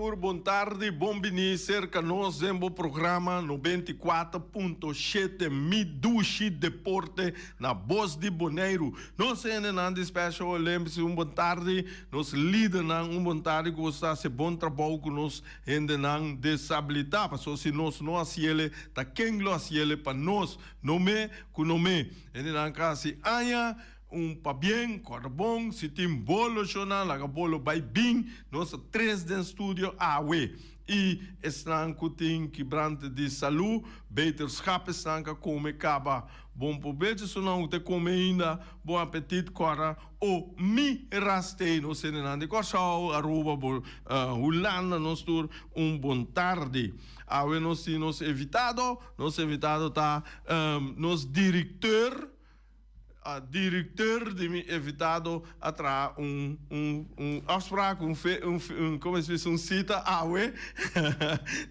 Arthur, boa tarde, bom venir que nós temos o programa 94.7 Midushi Deporte na Voz de Boneiro. Nós temos um special Olympics, boa tarde, nós líder boa tarde, que está se bom trabalho que nós ainda não desabilitar, porque se nós não assistimos, tá quem lo assiste para nós, nome com nome. Ainda não caso anha pa bem, corre bom, se tem bolo jornal, laga bolo vai bem, nós três dentro do estúdio, e estão com quebrante de saúde, beterschap estão com come caba, bom proveito, se não te come ainda, bom apetite, corra, o mi rastei, não sei nem de coxau, arroba, Holanda, nós tur, bom tarde. Nós evitado tá, nos diretor, a diretor de me evitado atrás afspraak, como se diz, cita awe.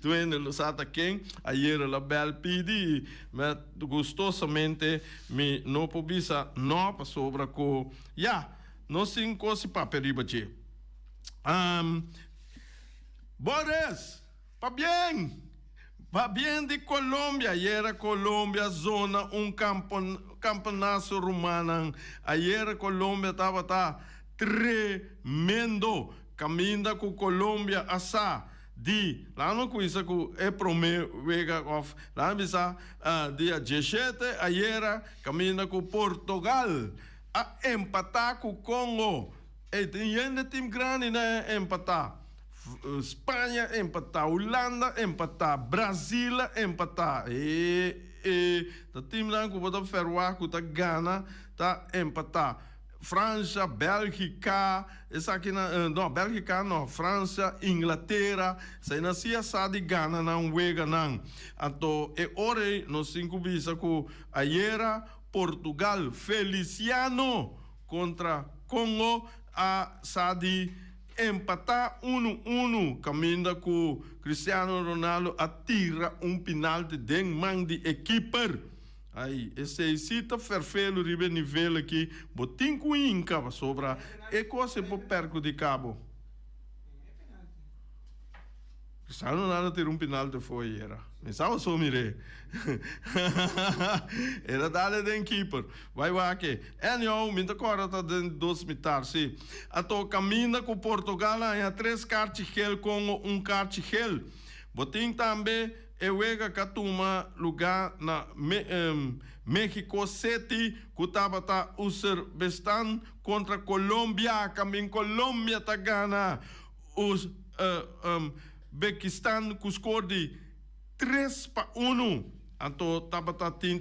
Tu ainda lo sabe quem? Ayer la bel pidi, mas gostosamente me não pobisa não para sobra co. Não se coisa para peribache. Boris, pa bien de Colômbia, ayer Colômbia zona campeonato romano, ayer Colômbia estava tremendo, caminha com Colômbia asa di lá no coisa que é promega of lá bisa dia 17 ayer caminha com Portugal a empatar com Congo e tem ainda time grande né empatar Espanha empatar, Holanda empatar, Brasil empatar. O time lá que bota ferroar que tá Gana tá empatar. França, Bélgica, essa aqui não, Bélgica não, França, Inglaterra, se não se assa de Gana não wega não. Então, ora nós cinco bisa que ayer Portugal Feliciano contra Congo a Sadi empatar 1-1, caminha com Cristiano Ronaldo atira penalti de man de equiper. Aí, esse cita perfeito ribe nível aqui, botin com inca sobra e coisa por perco de cabo. Cristiano Ronaldo tira penalti foi era. Mas só mire. Era dale den keeper. Vai aqui. Anyhow, minta cora tá den dos mitar sim. Ato caminha com Portugal há 3 cartas gel com carta gel. Botin também wega katuma lugar na México City kutaba ta Uzbekistan contra Colômbia, caminho Colômbia tá gana Uzbekistan com score de 3-1. Então, tá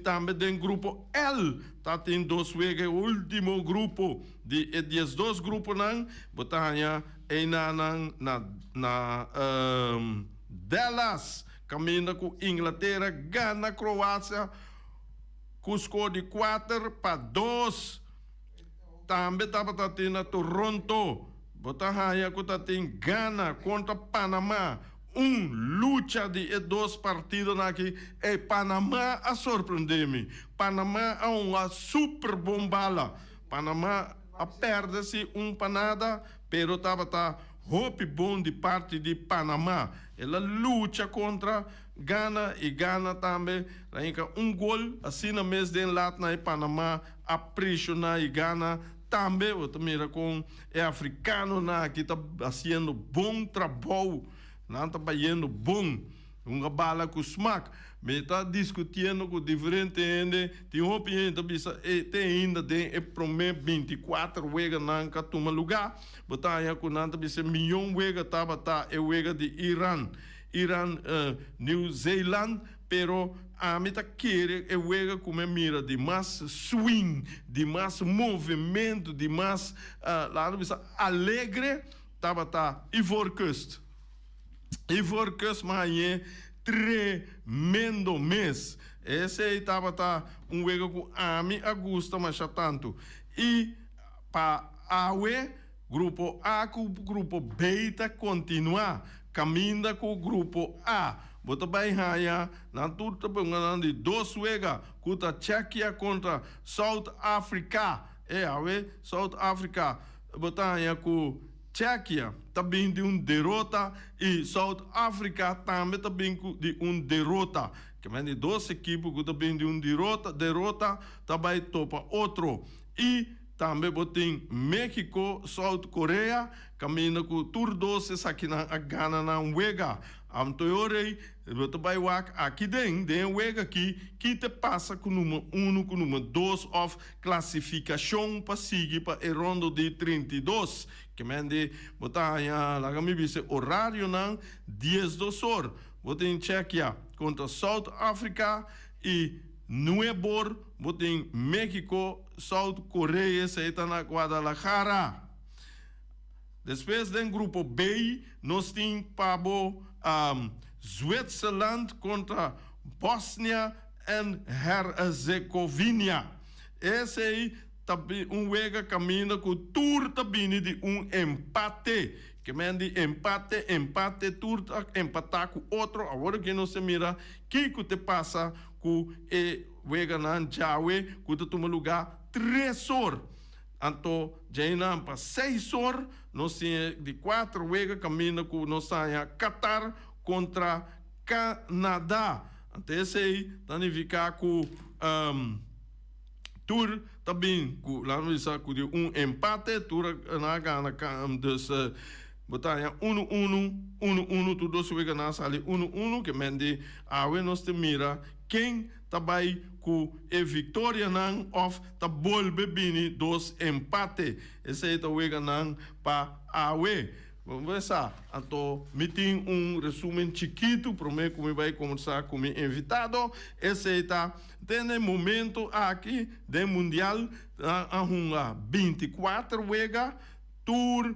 também dentro grupo L, tá tem 2 vezes o último grupo de 2 grupos não, botanya na Dallas, caminha com Inglaterra, Gana, Croácia, com score de 4-2. Também tá tem na Toronto, botanya com tá tem Gana contra Panamá. Luta de 2 partidos aqui e Panamá a surpreender-me. Panamá é uma super bombala. Panamá a perde-se panada, pero tá hope bom de parte de Panamá. Ela luta contra Gana e Gana também. Ainda gol assim na mês de lá na Panamá a pressionar e Gana também. Outra mira com africano na que tá fazendo bom trabalho. Não está fazendo bom, uma bala com smack, mas está discutindo com diferente ainda, tem opinião, tem ainda tem prometo 24 wega não que toma lugar, botar aí com nada bisa milhão wega tava wega de Irã, New Zealand, pero a mim tá querer wega como mira de mais swing, de mais movimento, de mais lá bisa alegre, tava Ivory Coast. Ivory Coast manhã tremendo mês. Esse aí tava wega com a mim Augusta mas tanto. E para grupo A com o grupo B tá continuar caminha com o grupo A. Bota bem raia, na tudo bem de 2 wega contra Tchequia contra South Africa. South Africa. Bota aí com Tsjechië também de derrota e South Africa também de derrota. Que men dois equipes que também de derrota também topa outro. E também botem México, South Coreia, caminha com tur 12 aqui na Gana na Wega. Amtoyorei, botabai wak aqui den Wega aqui, que te passa com número 1, com número 2 of classificação para seguir para o rondo de 32. Que mende botar lá me disse horário não 10 horas. Botem Tchequia contra South Africa e Nuebor, botem México, South Coreia, se está na Guadalajara. Depois do grupo B, nós temos Zwitserland contra Bósnia e Herzegovina. Esse aí também wega caminha com tour também de empate. Que mende empate, tour empatar com outro. Agora que não se mira, que te passa com wega na Jawe, que te toma lugar 3 horas. Então, já para 6 horas, nós temos de 4 wega caminha com nós Qatar contra Canadá. Então, esse aí significa que tour também lá no com empate, tour na Gana, dus botar 1-1, tudo isso wega na sala 1-1, que mende a nós te mira quem também com a vitória não of ta bolbe bini dos empate. Esse aí tá wega não para a vamos ver ça. Então, me tem resumo chiquito, prometo que vai conversar com o meu invitado. Esse aí tá no momento aqui do Mundial, a 24 wega, tour,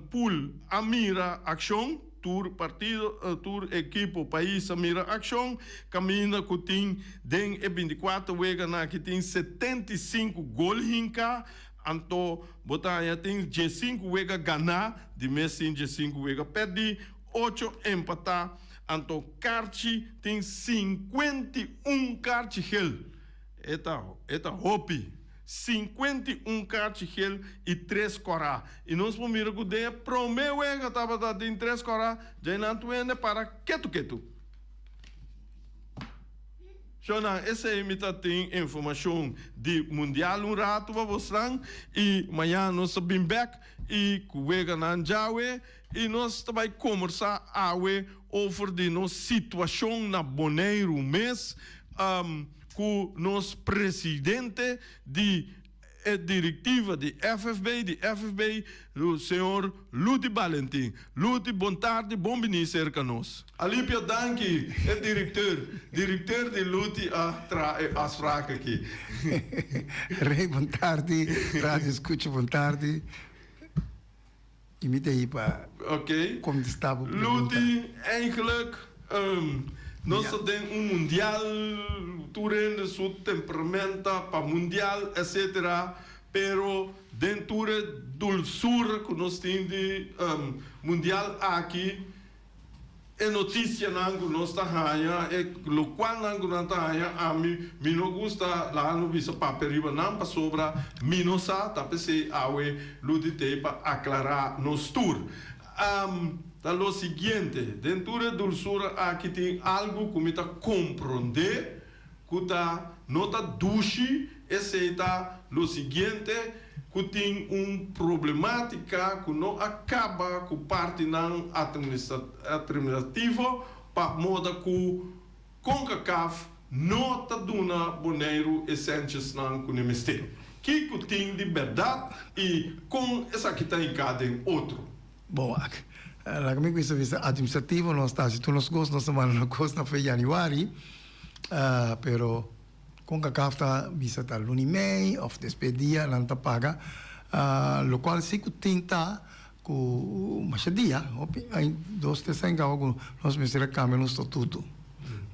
pool, Amira Action, tour partido, tour equipo, país, Amira Action, caminha que tem, den 24 wega, que tem 75 gols hinca. Então, botar tem G5 wega ganhar, de mês tem G5 wega perder, 8 empatar. Então, Carchi tem 51 Carchi gel. Eta hopi. 51 Carchi gel e 3 corá. E nós vamos ver que o promeu wega estava dando 3 corá, já não tuende para quieto. Então, essa emita tem informação de mundial rato para vocês e amanhã nós vamos back e cuega na Jawe e nós também conversar over de nossa situação na Bonaire mês com nosso presidente de diretiva de FFB, o senhor Ludi Valentim. Ludi, boa tarde, bom venir cerca nós. Alípia Danki é diretor de Ludi as fracas aqui. Rei, boa tarde, rádio escuta, boa tarde. Imita aí para como estava. Ludi, eigenlijk, nós temos mundial, turende seu temperamento para mundial, etc. Pero dentro do sul que nós temos de mundial aqui, é notícia que nós está ganhando, é o qual nós está ganhando, a mim não gosta lá no visa papel não para sobra, mim não sabe, tá pensei a Ludi para aclarar nos tour. Tá o seguinte, dentro do sul aqui tem algo que me tá compreender, que tá nota duche, esse tá o seguinte, que tem problemática que não acaba com parte não administrativa para moda que CONCACAF não tá dando boneiro essências não com o ministério. Que tem de verdade e com essa que está em cada outro. Bom, la kami ko sa administrativo no está se tu nos gostos nos semana no cost na foi januari pero com CONCACAF visa tal lunimei of despedia lanta paga lo qual se tinta com machadia aí 2-3 anos nós mesmo cambia no estatuto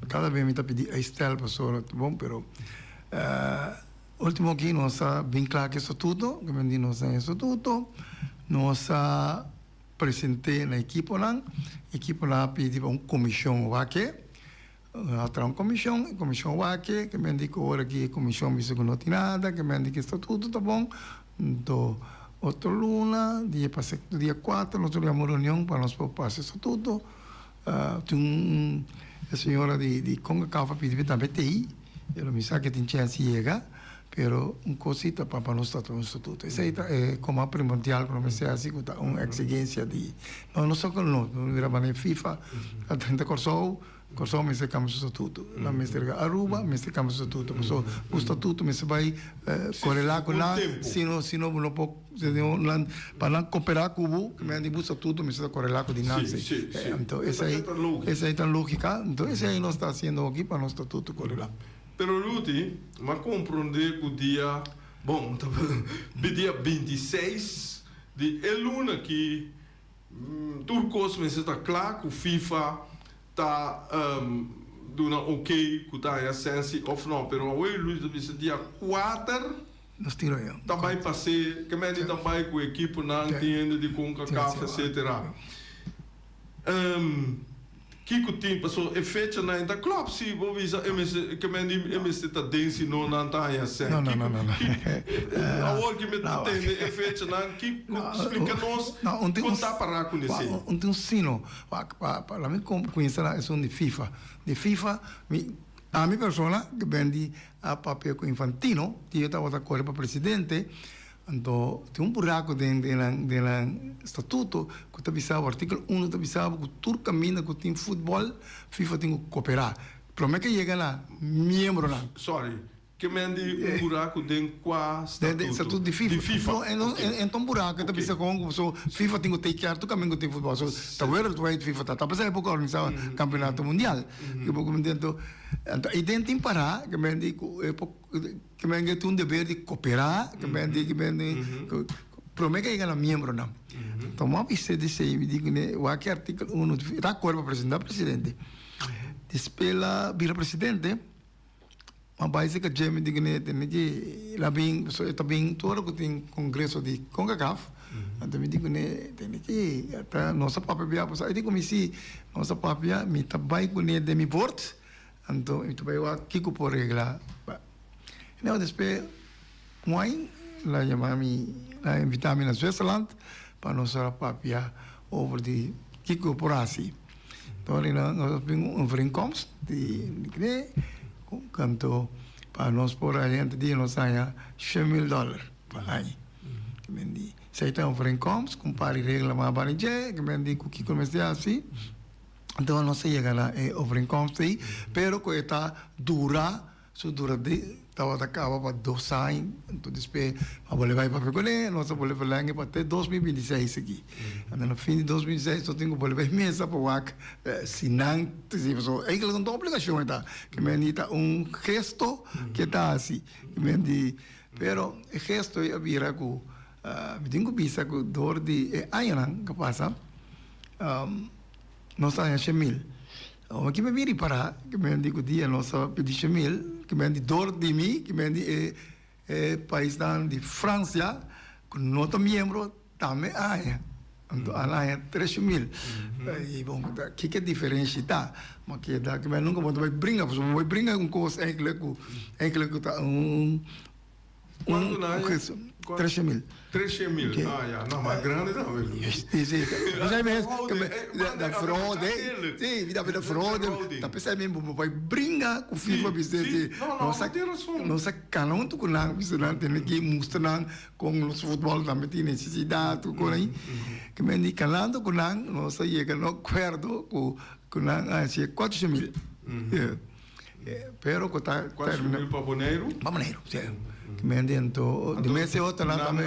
cada vez me tá pedir a estel pessoa bom pero último que nós bem claro que estatuto que me nós estatuto nós presentei na equipe lá pediu comissão wake atrás comissão wake que me indicou agora que comissão me não tem nada que me indica estatuto tá bom então outra luna, dia 4, nós tivemos uma reunião para nós propor esse estatuto. Tem a senhora de CONCACAF pediu também TI, ela me sabe que tem chance de chegar, pero cosita para nós estar no estatuto. Isso é como a primordial para nós, assim, uma exigência de... Não só que não virava FIFA, a 30 Corso me secamos o estatuto. La mestre Aruba, me secamos o estatuto. O estatuto me se vai correlar com lá, se não pouco, para cooperar com o que me o estatuto, me se correlar com o dinâmica. Então, essa é a lógica. Então, essa aí nós está fazendo aqui para nosso estatuto correlar. Pero Ruti, mas compreender que o dia, bom, dia 26 de luna que Turcos me está claro que o FIFA está dando ok que está a essência ou não, pero hoje Luís dia 4 nós tiramos também passei, que me também com a equipe não entende de CONCACAF, etc. Que tem passou efeito na ainda clube se vou visar que me está dense não está a essência. Não. Agora que me entende efeito na que explica-nos contar para com isso. Um sino para mim conhecer a questão de FIFA. De FIFA, a minha pessoa que vende a papel com Infantino, que eu estava a correr para presidente. Então, tem buraco dentro do estatuto que está avisado, o artigo 1 está avisado que tudo caminha que tem futebol, FIFA tem que cooperar. Promete que chega lá, membro lá. Sorry, que mende buraco dentro do estatuto de FIFA. Então, buraco está avisado com FIFA tem que take care, tudo caminha que tem futebol. Está vendo que FIFA está passando por organizar o campeonato mundial. E dentro tem parar, que mende que tem dever de cooperar, que promete que chega lá membro não. Então, uma vez disse aí, digo o artigo 1 está acordo para apresentar presidente. Despela vira presidente. Mas base que Jamie diga que lá bem todo que tem congresso de CONCACAF, então me digo tem que até nossa papel via passar, digo me se nossa papel me trabalha com ele de mi board, então eu trabalho aqui com por regra. Não depois mãe lá chamami lá invitar-me na Switzerland para nossa papel over de Kiko por assim. Então nós vimos overeenkomst de canto para nós por a gente de nós ganha $100,000 para aí. Que mendi. Se aí tem overeenkomst, compare regra mais barige, que mendi com que comecei assim. Então nós chega lá overeenkomst aí, pero que está dura estava acaba para 2 anos, então depois vou levar para pegar, nós vamos levar até 2026 aqui. No fim de 2026 eu tenho que levar mesa para o se não, é que não tem obrigação, que me dita gesto que está assim, que me diz, pero o gesto é vira que me tenho que pensar que dor de anos que passa, nós estamos a 100,000. Aqui me vira para que me digo dia nossa pedir 100,000, que me diz dor de mim, que me diz país de França, que nosso membro também é. Então, lá é 3,000. E bom, que diferença está? Mas que dá que me nunca vou brincar, vou brincar com coisa que está quanto não é? 3,000. 3,000. Não, mais grande não. Sim. Já mesmo da fraude. Sim, da fraude. Tá pensando mesmo, vai brincar com FIFA, você. Nossa canal tu com nada, você não tem que mostrar com o futebol também tem necessidade, com aí. Que me diz calando com nada, nossa chega no acordo com nada, assim 4,000. Pero que tá 4,000 para Boneiro? Para Boneiro, sim. Que me então de mês outra lá também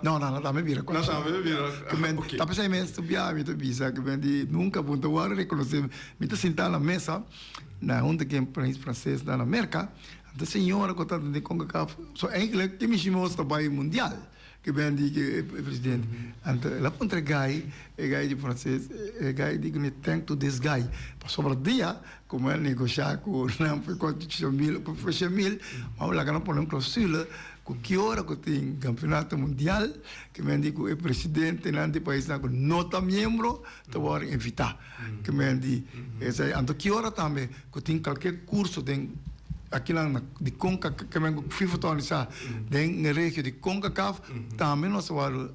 não também vira não também vira que me tá pensando mês tu via me tu bisa que me nunca ponto agora reconhecer me tá sentado na mesa na onde que é país francês da América a senhora que tá de CONCACAF só inglês que me chamou para trabalho mundial que me diz que presidente então ela contra guy de francês guy diz que thank to this guy sobre dia como ele negociar com não foi 4,000 foi 100,000 mas lá que não põe cláusula que hora que tem campeonato mundial que me diz que o presidente não tem país não nota membro então invitar que me diz então que hora também que tem qualquer curso tem aqui lá de CONCACAF, que é FIFA torna den na região de CONCACAF, também nós vamos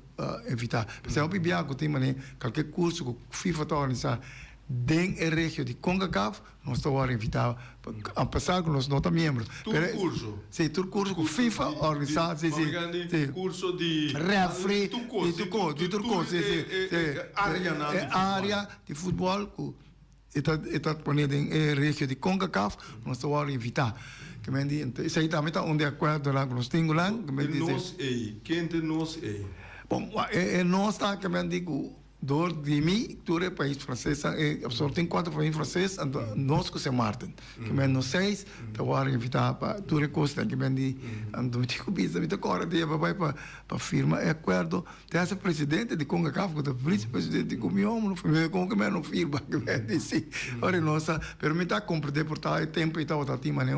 evitar. Porque eu bibia que tem mané qualquer curso que FIFA torna den a região de CONCACAF, nós vamos evitar, apesar que nós não estamos membros. Curso? Sim, todo curso que FIFA organiza, sim. Curso de refri, de turco, sim. Área de futebol está ponendo em região de CONCACAF, nós vamos evitar. Que me diz, isso aí também está onde acordo lá com os tingulan, que me diz. Quem tem nós é? Bom, nós está que me digo door de mim, todo é país francês, só tem 4 países franceses, nós que se Martin, que me não 6, então vamos evitar para tudo custa, que me diz, então me digo bisa, me toca hora de para firma acordo, tem esse presidente de CONCACAF, que é o vice-presidente de Comião, não foi como que me não firma, que me diz, ora nossa, pero me está compreender por tal tempo e tal, tá tem mané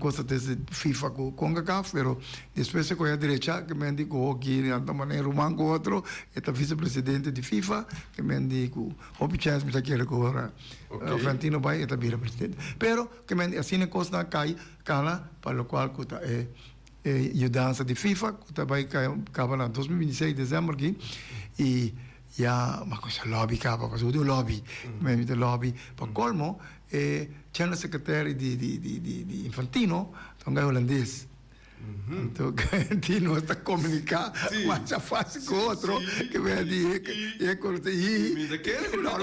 coisa desse FIFA com CONCACAF, pero depois com a direita, que me digo aqui, então mané Romango outro, é o vice-presidente de FIFA, que me digo, o chance me está querendo agora, o Fantino vai é o presidente. Pero que me assim a coisa cai, cala, para o qual que é ajudança de FIFA, que vai acabar em 2026 de dezembro aqui, e já uma coisa lobby acaba, mas o lobby, me de lobby, para colmo, tinha o secretário de Infantino, então é holandês. Então, que não está comunicando, mas já faz com outro, que vai dizer que é corte e não,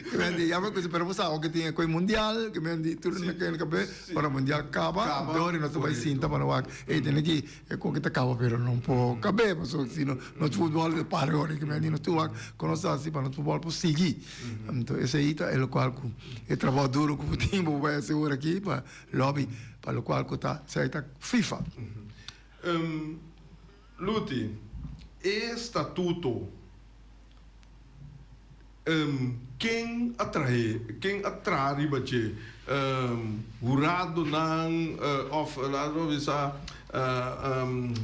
que vai dizer, já vai coisa para você, que tem coisa mundial, que vai dizer tudo naquele cabelo, para o mundial acaba, agora nós vai sinta para o ar, e tem aqui é com que está acaba, pero não pode caber, mas se no futebol para agora, que vai dizer no tua, conosco assim para no futebol por seguir, então esse aí é o qual é trabalho duro que o tempo vai assegurar aqui para lobby para o qual está certa FIFA. Luti, estatuto, quem atrai bache, jurado não, of lá não visa,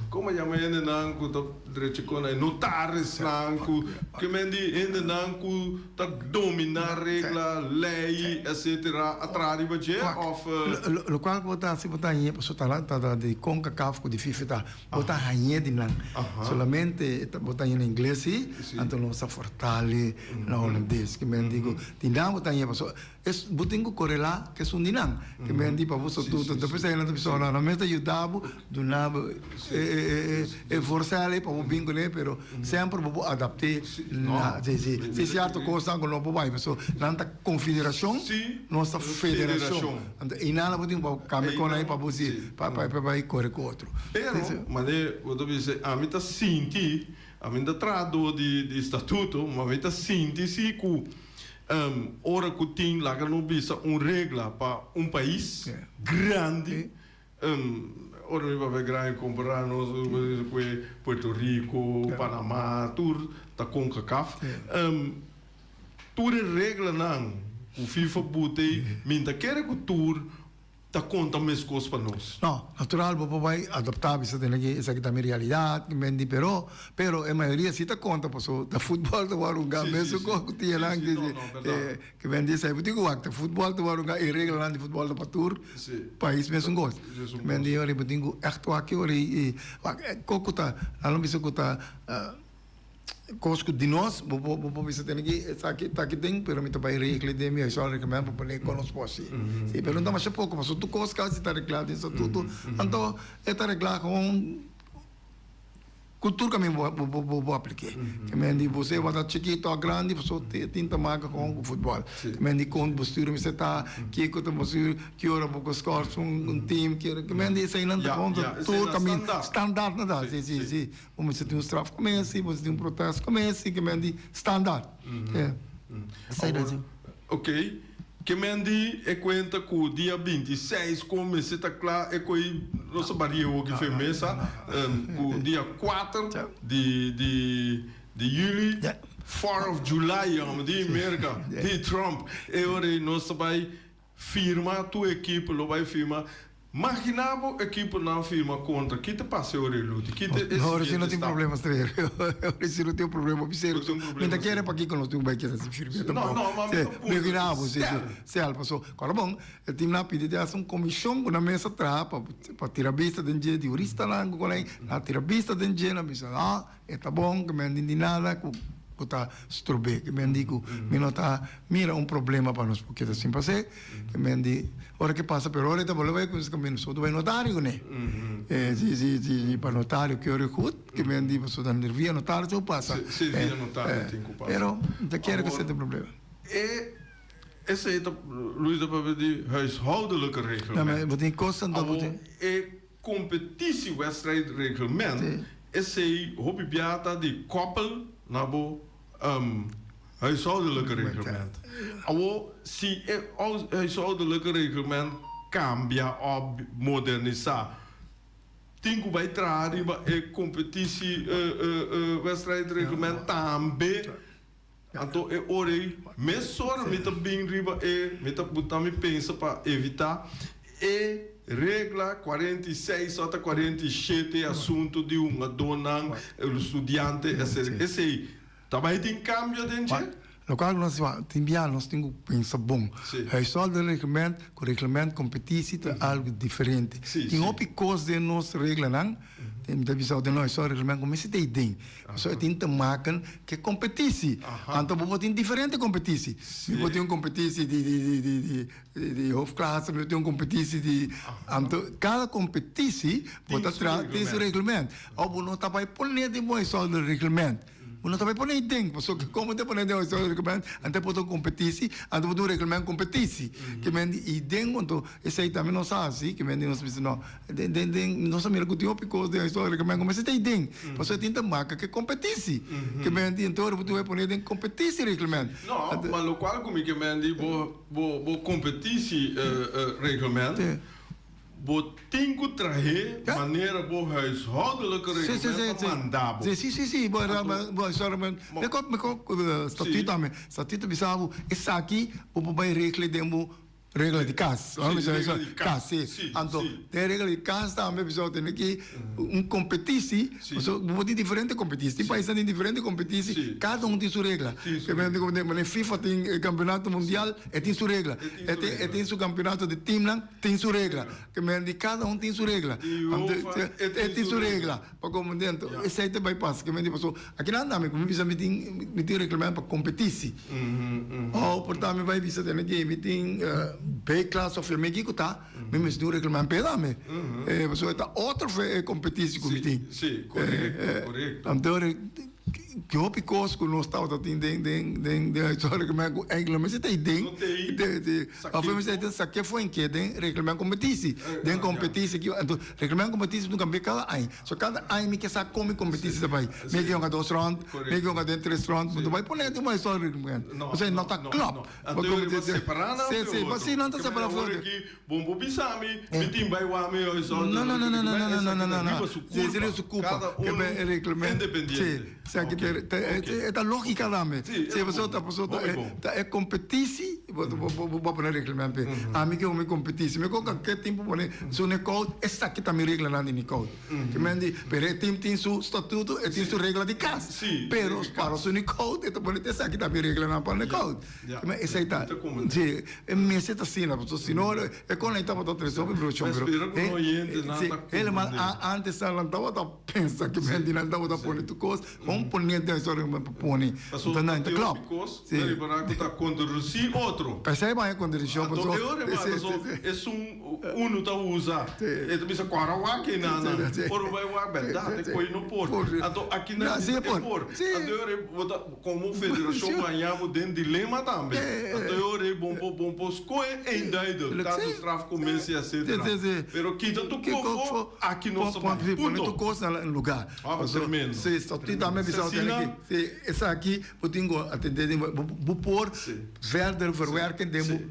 como chama ele não, que tá direito com notários não, que me diz ele não, que tá dominar regra, lei, etc. Atrai bache, of o qual botar se botar aí para soltar lá tá de CONCACAF de FIFA tá botar rainha de não, solamente botar em inglês e então não se fortale na holandês, que me digo, de não botar aí para es butingo correla que é dinang que me andi para você tudo depois aí na pessoa na mesa ajudava do nabo forçar para o bingo né pero sempre vou adaptar na se certo coisa com não vai pessoa na confederação nossa federação e nada butingo para caminhar com aí para você para correr com outro pero mas eu tô dizendo a mim tá senti a mim tá trado de estatuto mas mim tá senti se com ora que tem lá não bisa regra para país grande ora me vai grande comparar nós com Puerto Rico, Panamá, tudo tá com CONCACAF tudo regra não o FIFA botei minta quer que tudo tá conta mais coisas para nós. Não, natural, vou vai adaptar isso tem aqui essa aqui também realidade, mendi pero a maioria se tá conta passou da futebol do Warunga mesmo que tinha lá que vende isso aí digo que futebol do Warunga e regra lá de futebol do Patur país mesmo gosto. Mendi ora digo echt aqui ora e coco tá não bisa que tá Cosco de nós, vou ver se tem aqui, tá aqui tem, pero me trabalhei regle de mim, só recomendo para poder conosco assim. Se pergunta mais pouco, mas tu cosca se tá reglado isso tudo, então é tá reglado com cultura que me vou aplicar. Que me diz você vai dar chiquito a grande, você tinta marca com o futebol. Que me diz com postura me está, que com postura que hora vou score time que me diz aí não com tudo caminho standard nada, sim. Vamos ter straf comece, vamos ter protesto comece, que me diz standard. Ok. Que mendi é conta que o dia 26 começa a claro é que nossa barriga que foi mesa o dia 4 de julho 4 of July de América de Trump e ora nós vai firmar a tua equipe lo vai firmar Imaginabo equipo na firma contra que te passou o reluto. Que te Não, se não tem problema, Estreia. Se não tem problema, observa. Ainda quer para aqui que nós temos que fazer firme. Não, mas imaginamos, se ela passou. Agora, bom, o time na pide de uma comissão na mesa trapa para tirar vista de dia de jurista lá, na tirar vista de dia na mesa. Tá bom, que me não nada, que tá strube, que me digo, mira problema para nós, porque assim passei, que me digo, ora que passa per ora, depois vai com os caminhos, só vai notário, né? Para notário que ora que me digo, só dan via notário, só passa. Se via notário, tem que passar. Pero, não quero que seja problema. Esse é Luís da Papa de huishoudelijke reglement. Não, mas você tem coisa dan moet competitiewedstrijdreglement. Esse é hobby beata de koppel naar huishoudelijke reglement. Si huishoudelijke reglement cambia of modernizar, tingu bij trari e competitie wedstrijdreglement também. Então é ore, mesor met een bing riba met een butami pensa para evitar regra 46 até 47 assunto de uma dona estudante esse também tem cambio dentro. No caso nós nós temos que pensar bom. É só do regulamento, o regulamento competição é algo diferente. Tem outras coisas de nossa regra não. Tem muita visão de nós só regulamento como se tem dentro. Só tem que marcar que competição. Então vou ter diferente competição. Eu tenho competição de off class, eu tenho competição de então cada competição pode ter seu regulamento. Ou não tá vai pôr de bom só do regulamento. Não também põe tem, porque como te põe dentro do regulamento, ante pode competir, ante pode regulamento competir. Que men e dentro então esse aí também não sabe assim, que men nós pensamos não, nós sabemos que o pico de história regulamento como se tem dentro, porque tem marca que competir. Que men então tu vai pôr dentro competir regulamento. Não, mas o qual como que men di bo competir regulamento. Tem que trazer maneira boa huishoudelijke reglement mandado. Sim, boa somente. Estatuto bisavo, esse aqui, o vai regra de casa. Então, tem regra de casa também, pessoal, tem que competir, vou ter diferente competição. Tem países tem diferente competição, cada tem sua regra. Que FIFA tem campeonato mundial, tem sua regra. Tem seu campeonato de time, tem sua regra. Que cada tem sua regra. Tem sua regra. Para como dentro, esse aí vai passar. Que pessoal, aqui não dá, como bisa meter regulamento para competir. Ou portanto vai bisa tem que tem B-class of Amerika tá, mesmo do regulamento pedame. Você tá outra competição que tem. Sim, correto. Então que o picos que nós estamos tendo de regulamento mas você tem a forma de essa que foi em que tem regulamento competição tem competição que então regulamento competição não cambia cada ano só cada ano me que sabe como competição também me que um dois round me que um de três round não vai pôr de mais só regulamento você não tá club como separar não sim não tá separado bom bisami me tem vai o ame não seria su culpa que é regulamento independente é lógica também. Se você é competição, vou pôr regulamento. A mim que eu me competição, me coloca que tempo pôr seu necode, essa aqui também regra lá no necode. Que me diz, pero tem seu estatuto, tem sua regra de casa. Pero para o seu necode, então pôr essa aqui também regra lá para o necode. Essa aí tá. Sim, me senta assim, na pessoa, senão é quando ele estava todo resolve pro chão. Ele mas antes ela estava a pensar que me diz não estava pôr tu coisa, vamos pôr dentro pone então claro ele para que tá conduzir outro percebe vai conduzir então é tá usa ele bisa quarawa que nana por vai o verdade coi no porto então aqui na por então como federação ganhava dentro dilema também então é bom posco ainda caso tráfico comece a ser pero quita tu povo aqui no ponto tu coisa no lugar se está também bisa essa aqui eu tenho atender vou pôr verder verwerken demo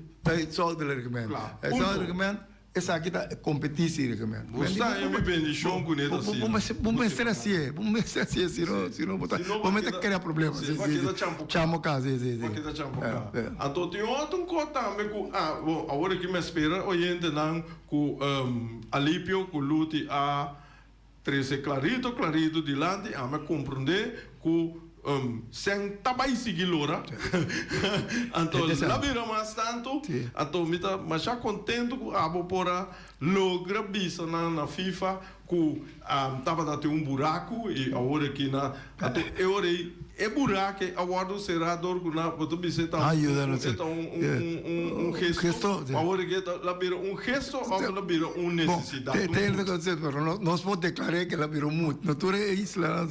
só do argumento só do argumento essa aqui tá competição, recomente. Você é me bendição com ele assim. Vamos ser assim, senão vamos ter que criar problemas. Chamo casa, Então tem outro coisa também que agora que me espera, oyente não com alívio, com luta a 13 clarito dilante, a me compreender que sem tabai sigilora então lá vira mais tanto então me tá mas já contente com a bopora logra bisa na FIFA que tava dando buraco e agora aqui na então eu é buraco agora será dor que na botou bisa tá gesto agora que lá vira gesto ou lá vira necessidade tem que dizer pero nós podemos declarar que lá vira muito natura é isso lá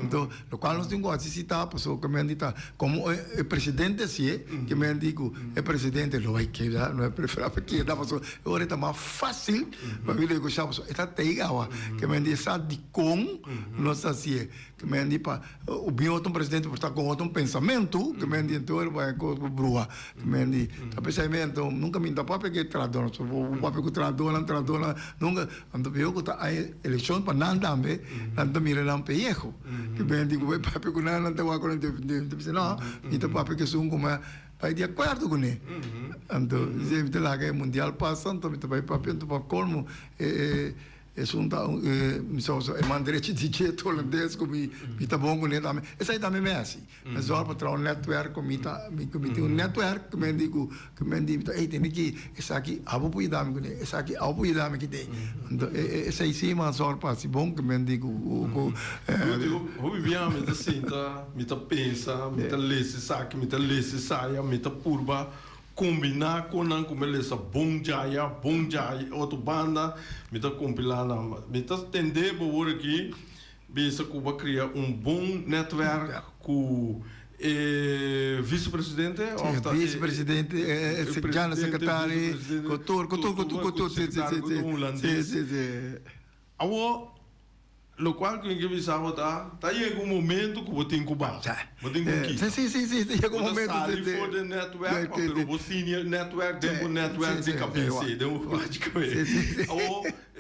então o qual nós temos que citar pessoa que me dita como o presidente se que me digo o presidente não vai quedar não é preferível que dá pessoa agora está mais fácil para vir com essa pessoa está teigawa que me diz de com nós assim que me diz para o bem outro presidente por estar com outro pensamento que me diz então ele vai com brua que me diz tá pensamento nunca me dá para porque trador o papel que trador nunca ando eu que tá a eleição para não também não mira não peiejo que me diz o papel que não te vai com não então papel que são como vai de acordo com ele então se lá que mundial passa então vai papel para colmo é me só é mandrete de jeito holandês como me tá bom com ele também essa aí também é assim mas só para trazer um network como me tem um network que me digo ei tem que essa aqui abo pode dar me essa aqui abo pode dar me que tem então essa aí sim mas só para se bom que me digo eu vivia me assim tá me tá pensa me tá lesse saque me tá lesse saia me tá purba combinar com não como essa bom jaya outra banda me tá compilar me tá tender por aqui bisa que vai criar bom network com vice-presidente vice-presidente secretário couture lo qual que eu pensava tá chega momento que vou ter que cubar vou ter que sim chega momento de for the network pero vou senior network de network de cabeça de logicamente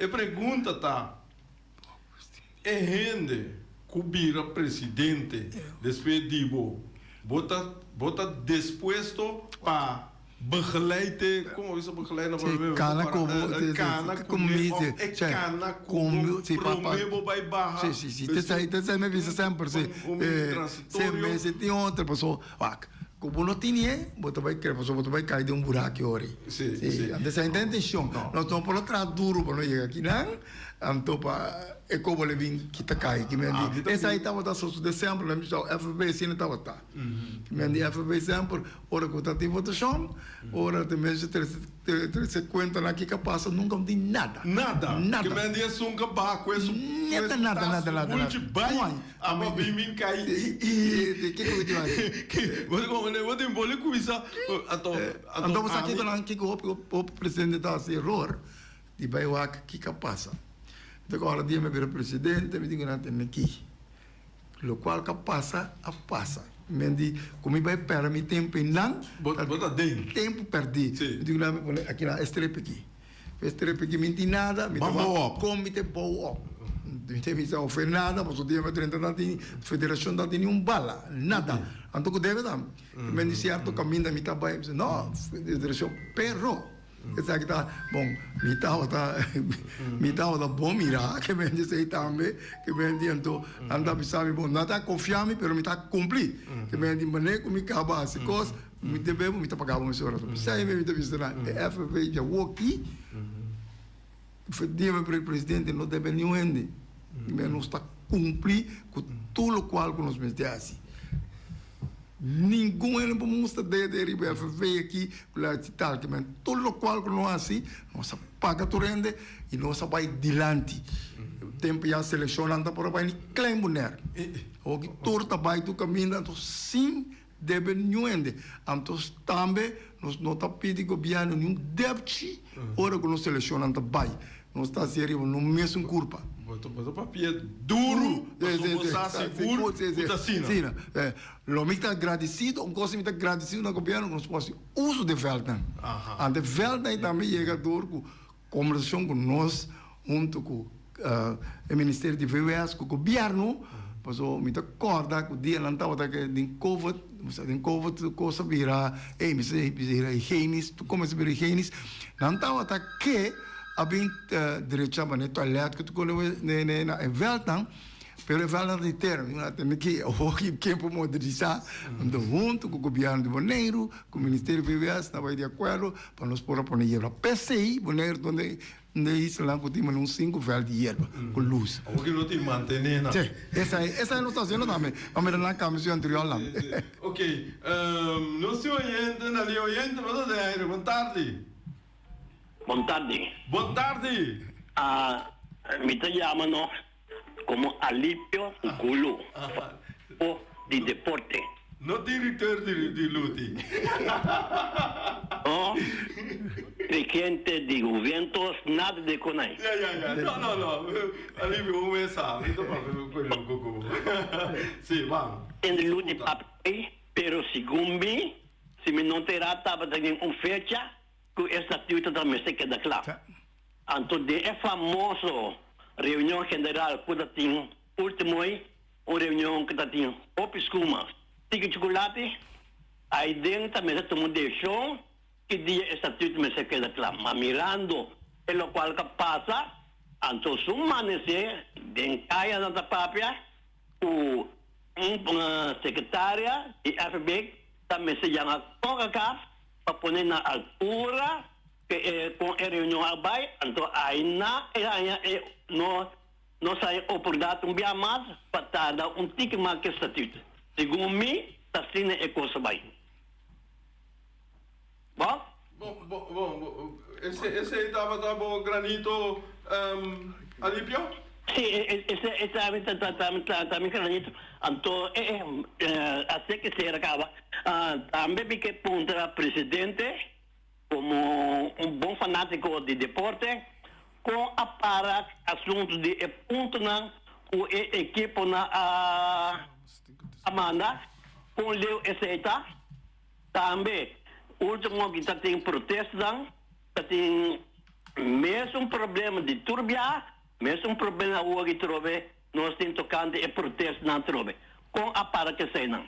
a pergunta tá gente que vira presidente despedido bota disposto para begeleiden, como isso begeleiden na cana como promevo vai barra sim tem me visa sempre se tem outra pessoa como não tinha bota vai cair de buraco ori sim essa é a intenção nós estamos por outro duro para não chegar aqui não então para é como ele vem que tá cai que me essa aí estava da só dezembro lembra só FB sim estava que me FB sempre ora que tá tem votação ora também se 350 na que passa nunca tem nada que me diz nunca ba com isso nada a mim cai que vou ter bole com isso então você aqui não que o presidente tá assim error e vai o que passa agora dia me vira presidente me digo não tem aqui o qual que passa me diz como vai perder meu tempo e não tempo perdido me digo não aqui na estrepe aqui me tem nada me como me tem boa me tem missão foi nada mas o dia me 30 não tem federação não tem bala nada então que deve dar me diz certo caminho da me tá bem não federação perro essa aqui tá bom me tá bom mirar que me diz aí também que me diz então anda pensar bom não tá confiar-me pero me tá cumprir que me diz maneira como me acaba as coisas me deve me tá pagando me senhora sai me tá visando FV já o aqui foi dia me presidente não deve nenhum ende me não está cumprir com tudo o qual que nos metemos ninguém não mostra de FV aqui lá tal que men tudo o qual que não assim nós paga tu rende e nós vai dilante o tempo já selecionando para vai klein mulher o que torta vai tu caminho então sim deve nenhum ende então também nós não tá pedindo governo nenhum deve ora que nós selecionando vai nós está sério no mesmo curva botou papel duro você seguro sim lo me está agradecido um coisa me está agradecido no governo que nós possamos uso de velda ante velda também chega dor conversação com nós, junto com o Ministério de VWS, com o governo, passou me acorda que o dia não estava de COVID, coisa vira, vira higienis, tu começa a virar higienis, não estava que abin direito a maneira toalete que tu conhece na Veltang, pero Veltang de termo, tem que o que modernizar, então junto com o governo de Bonaire, com o Ministério do VWS, estava de acordo para nós pôr a PCI, Bonaire, onde isso lá que temos uns 5 velhos de hierba com luz. O que não te mantém, não? Sim, essa é a nossa fazendo também. Vamos na comissão anterior lá. Ok, nosso oyente, ali oyente, vamos dizer, boa tarde. Boa tarde. Boa tarde. Me chamam como Alípio Gulu, o de deporte. No diretor de Luti. Regente de Juventus, nada de Conai. Ya. No. Alípio, um mensagem. Então, sim, vamos. En Luti papel, pero segundo se me não terá, estava tendo fecha, que esta tuita também se queda claro. Então, é famoso reunião general que tem último uma reunião que tem opiscuma. Tiga chocolate, aí dentro também se tomou deixou que dia esta tuita me se queda claro. Mas mirando o qual que passa, então sumanecer dentro da papia, o secretária de FB também se chama CONCACAF para pôr na altura com a reunião abai, então aí não sai oportunidade mais para dar tique mais que estatuto. Segundo mim, está sendo coisa bem. Bom? Esse aí estava bom granito, Alípio? Sim, esse também granito. Então, assim que se acaba, também fiquei para presidente, como bom fanático de deporte, com a para assunto de ponto na o equipe na Amanda, com Leo Aceita, também último que tem protesto, tem mesmo problema de turbia, mesmo problema o que trove, nós temos tocando e protesto não trove, com a para que sei não.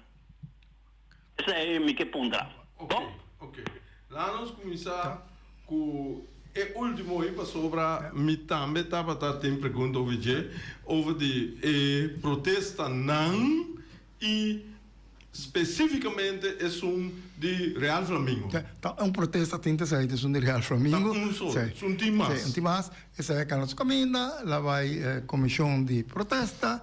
Essa é o que pondrá. Ok. Lá nós começamos com o último aí para sobrar, me também estava tendo pergunta over de protesta não e especificamente é de Real Flamengo. É protesto que tem saído de Real Flamengo. Um time mais. Um time mais. Essa é a nossa caminha, lá vai comissão de protesta,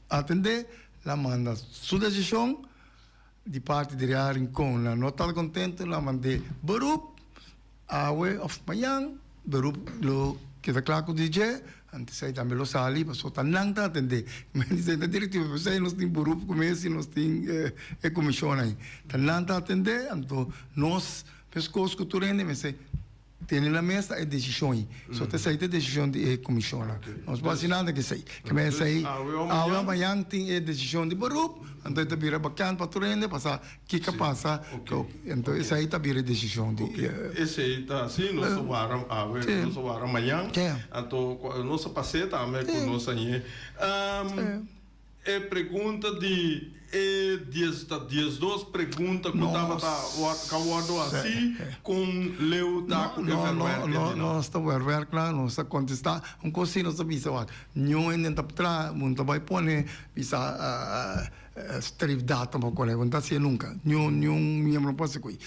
atender, lá manda sua decisão, de parte de Real Rincón, la nota de contento, la mandé beroep, Awe of Mayang, beroep lo kita klaar con DJ, antes saya também lo sali, passou tan lang ta atende. Mas dice ta diretivo, saya nos tem beroep, comece nos tem comissão aí. Tan lang ta atende, anto nós pescoço culturende, mas tem na mesa é decisão aí. Só te sai de decisão de comissão. Nós vacinando que sei. Que me sai, Awe Mayang tem decisão de beroep, então está vira bacana para turende, passa kika passa, então essa aí está vira decisão de. Esse aí está assim, nós varam amanhã, então nossa passeia também com nossa aí. É pergunta de dias dois pergunta que estava acabando assim com Leo tá com nós estamos ver claro nós está contestar coisa nós sabia what não ainda para muito vai pôr bisa strip data para qual é não está nunca nenhum membro pode coi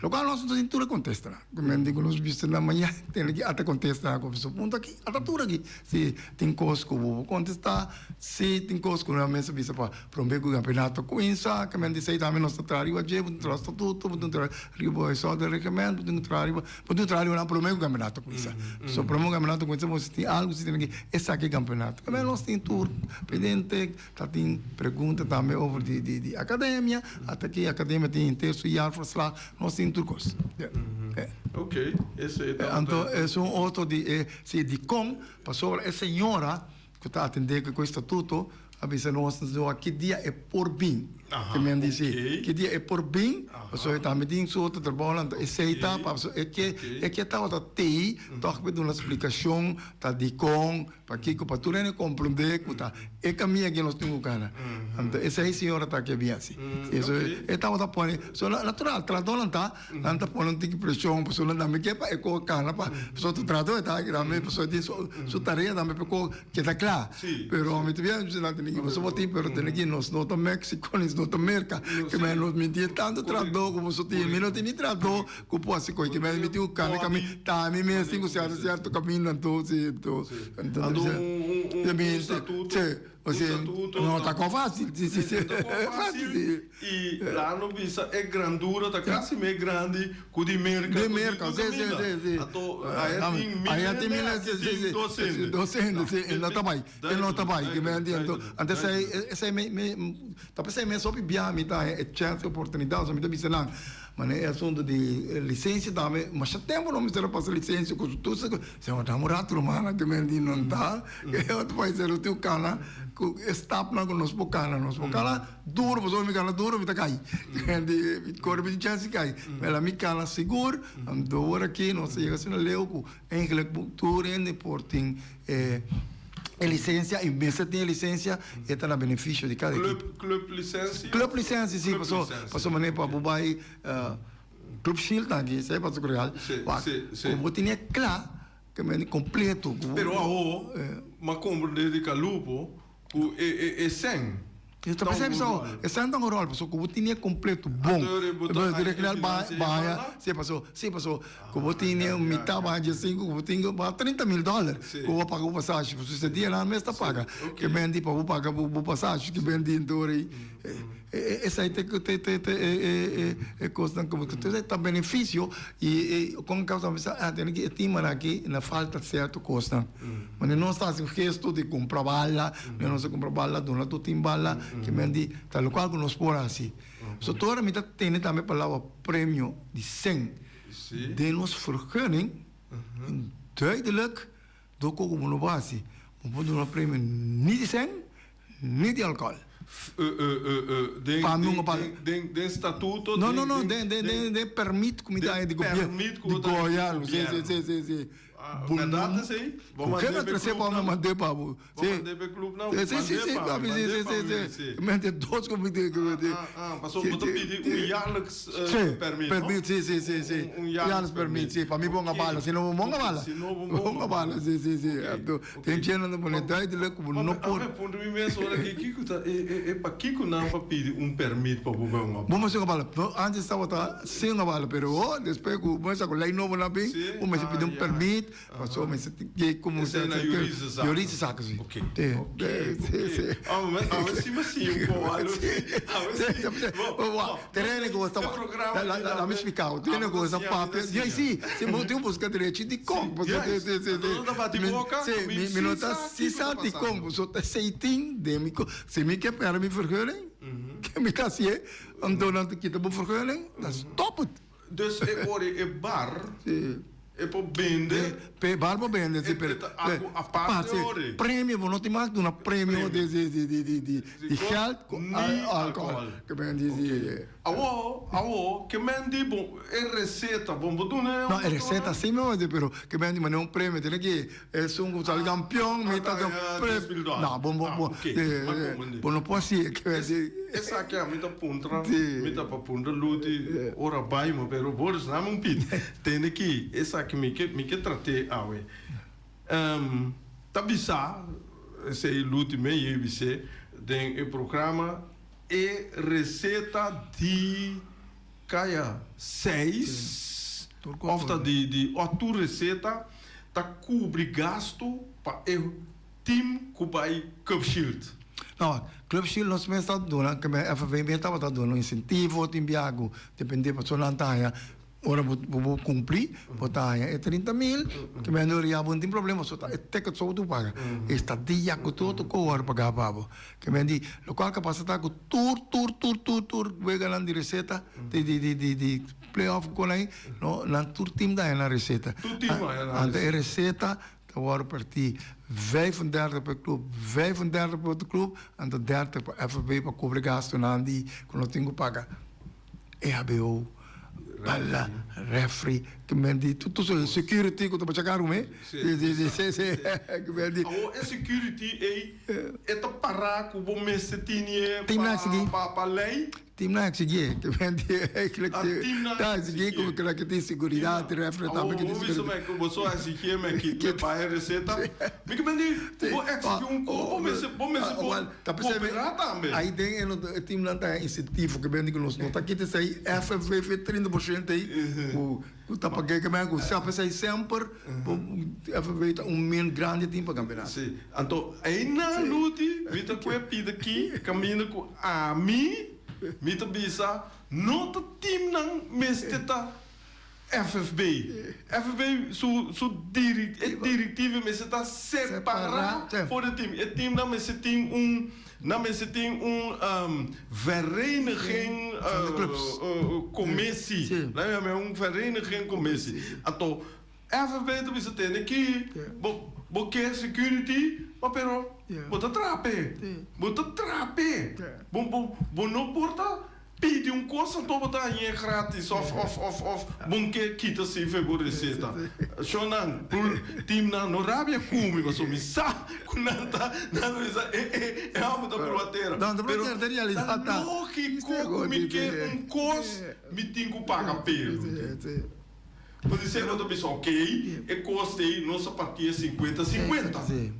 local nós não cintura contesta como digo nós visto na manhã tem que até contestar com isso ponto aqui a altura aqui se tem coisa que vou contestar se tem coisa que não mesa bisa para promover o campeonato Queensa, que me dice também nós trabalhamos a gente, nós estatuto, ribo só de recomendo, trabalhamos na promover o campeonato Queensa. Só promover o campeonato Queensa, você tem algo se tem que esse aqui campeonato. Também nós tem tour, pendente, tá tem pergunta também over de academia, até que a academia tem terço e alfas lá, nós tem tour coisa. Ok, esse é. Então, é um outro de com, passou a senhora que está atendendo com o estatuto. Avisa nós aqui dia é por bem. que me dice ok. que dia é por bem, so tá me dizendo outro trabalho, esse tá, é que estava tá tei, toca para uma explicação, tá de com, para que para tu nem compreender, que tá, é caminho que nós temos cara. Então essa aí senhora tá que bem assim. Isso é tava tá põe, so natural, trabalho tá, anda põe tem pressão, pessoa não dá me que para com cara, para pessoa tu trabalho tá, grave, pessoa diz sua tarefa dá me para que tá claro. Pero me te viaja não tem ninguém, pessoa tem pero tem ninguém nós não tá México, nós não tá América, que me nos mentir tanto trabalho como você tem, me não tem nem trabalho, que pode ser que me metiu cara caminho, tá me assim certo caminho então você não está com fácil, é fácil. E lá no Bisa é grandura, tá quase meio grande, com de merca. De merca, sim. Aí tem docente, não tá bem, que me entendo. Antes essa tá pensando mesmo sobre biami, tá, é chance, oportunidade, só me dá bisa lá. Mas é assunto de licença também, mas já tempo não me será passar licença, com tudo isso, se eu estamos rato, mano, que me não tá, que eu tô fazendo o teu cana, que está na com nós bocana, duro, você me cana duro, me tá cai, que corre de chance cai, mas a me cana seguro, andou aqui, não sei, assim não leu, com tudo em porting, licença, e mesmo tem licença, está na benefício de cada equipe. Club licença, sim, passou maneira para Dubai, Club Shield, aqui, sei para o real. Como tinha claro, que é completo. Pero mas como de calupo, é sem. Então, percebe só, esse é um rol, pessoal, como tinha completo bom. Depois de recriar baia, se passou, como tinha metade baia de 5, como tinha $30 mil, como pagar o passagem, se você dia lá, mesmo paga. Que vendi para pagar o passagem, que vendi então aí. Essa aí tem coisa como que tem benefício e com causa tem que estimar aqui na falta de certo custo. Mas não está assim gesto de comprar bala, não se compra bala, dona tu tem bala, que vendi tal qual que nos por assim. So toda a mitad tem também palavra prêmio de 100 de nos vergunning. Duidelijk door como no base. Vamos dar um prêmio niet de 100, niet de álcool. De estatuto? No, de permite comunidade de governo. De governo, sim. Mas dá sim? Vamos trazer para me manter para vamos manter para o clube não? Sim. Manter dois comitês. Passou para pedir jaarlijks permite, sim. Jaarlijks permite, sim. Para mim bom bala, se não bom bala. Bom bala, sim. Tem gente não pode dar de leco não pode. Ponto mim mesmo olha que Kiko tá é para Kiko não para pedir permite para o bom. Vamos ser bala. Antes estava tá sem bala, pero depois começa com lei nova na bem, começa a pedir permite. Passou, mas que como você na jurista saca sim. Ok. Mas sim, um pouco. Terreno que você lá me explicar, terreno que você papo. E aí sim, se montou busca direito de como, você minuta se sabe como, você tá seiting demico, se me quer para me vergunning, que me tá se andou na que tá bom vergunning, das top. Dus é bar. É para vender. Bar para vender, sim, pero a parte ore. Prêmio, não tem mais um prêmio de geld com álcool. Que bem dizer. Que mendi bom, é receita, bom, botou né? Não, é receita sim, pero que bem mas não prêmio, tem que é um campeão, metade prêmio. Não, bom, não pode ser que essa aqui é muita puntra, muita para puntra lute, ora vai, mas pero boros não um pit. Tem aqui, essa aqui me que tratei awe. Tá bisa, esse lute meio bise, tem o programa e receita de caia 6 of de outra receita tá cobre gasto para o time que vai Club Shield. Não, Club Shield nós mesmo está dando, que a FVB estava dando incentivo de enviar, depende para sua taia. Ora vou cumprir, botar é 30 mil, que me não ia não tem problema, só até que só tu paga. Esta dia que todo cor pagar pavo. Que me diz, local capacidade com tour, vai ganhando de receita de playoff com aí, no, na tour team da na receita. Tu team a receita dan worden partij 35 per club, 35 per de club en de 30 per FVB per obligatie aan die kunnen pakken. EHBO, balla, referee, kemudian itu security kutu baca karum security eta para kubo mesetinie pa lei. Timna sigi, kemudian tá sigi como que tem seguridade, referee também que tem seguridade. Como só assim que me que para receita. Me kemudian o execute também. Aí tem no time lá tá incentivo que bem que nós não tá aqui tem aí FVV 30% aí o tá paguei que me sabe sai sempre FVV men grande time para campeonato. Sim. Então aí na luta, vita que pida aqui, caminho com a mim Mita bisa nota tim nang mesteta FFB. FFB su directieve mesteta separar voor het team. Het team dan meseting vereniging commissie. Laat me een vereniging commissie. Ato FFB tu bisa ten aqui boquer security, mas pero bota trape. Bom não porta pede coisa então botar aí grátis of bom que quita se favoreceta. Shonan team na no rabia come mas o missa kunanta na noisa amo da proateira. Não, da proateira da realidade tá. Não que me quer cos me tenho que pagar pelo. Pode ser outra pessoa, ok, e custei nossa partia 50-50. Sim,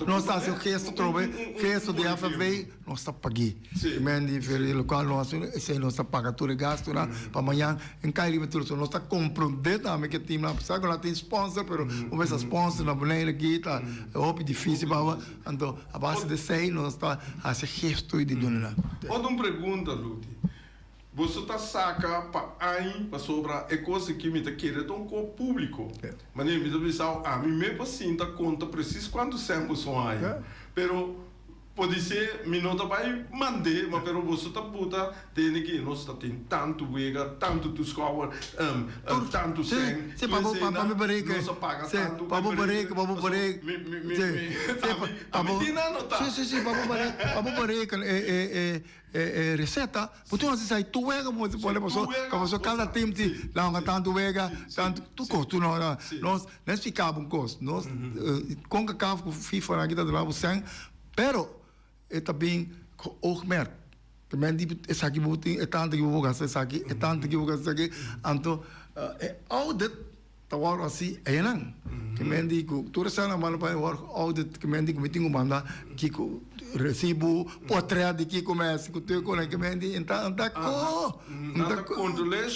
nós estamos o resto trove, resto de FV, nós está pagando. Mendi feri local nós sei nós está pagando tudo gasto na para amanhã em cair me tudo nós está comprando também que time lá sabe lá tem sponsor, pero o mesmo sponsor na boneira aqui tá é óbvio difícil para então a base de sei nós está a se gesto de dona. Outra pergunta, Ludi. Você está saca para aí para sobrar é coisa que me está querendo um corpo público. Mas nem me está pensando, a mim mesmo assim tá conta preciso quando sempre são aí. Pero pode ser me não tá vai mandar, mas pero você tá puta tem que nós está tem tanto wega, tanto tu escola, tanto sem. Se para me barriga. Nós paga tanto. Para me barriga. A mim tem não tá. Sim, para me barriga receita, porque nós sai tu wega, mas pode passar cada time de lá um tanto wega, tanto tu custo nós ficava custo, nós com que cavo FIFA aqui tá lá você, pero é também oogmerk. Também die is aqui muito é tanto que vou gastar aqui, é tanto que vou gastar aqui, então é audit tawar assim é não. Que mendi que tu resana mana para audit que mendi que me tenho manda que recibo potread de que começa que tu com que mendi então nada controlar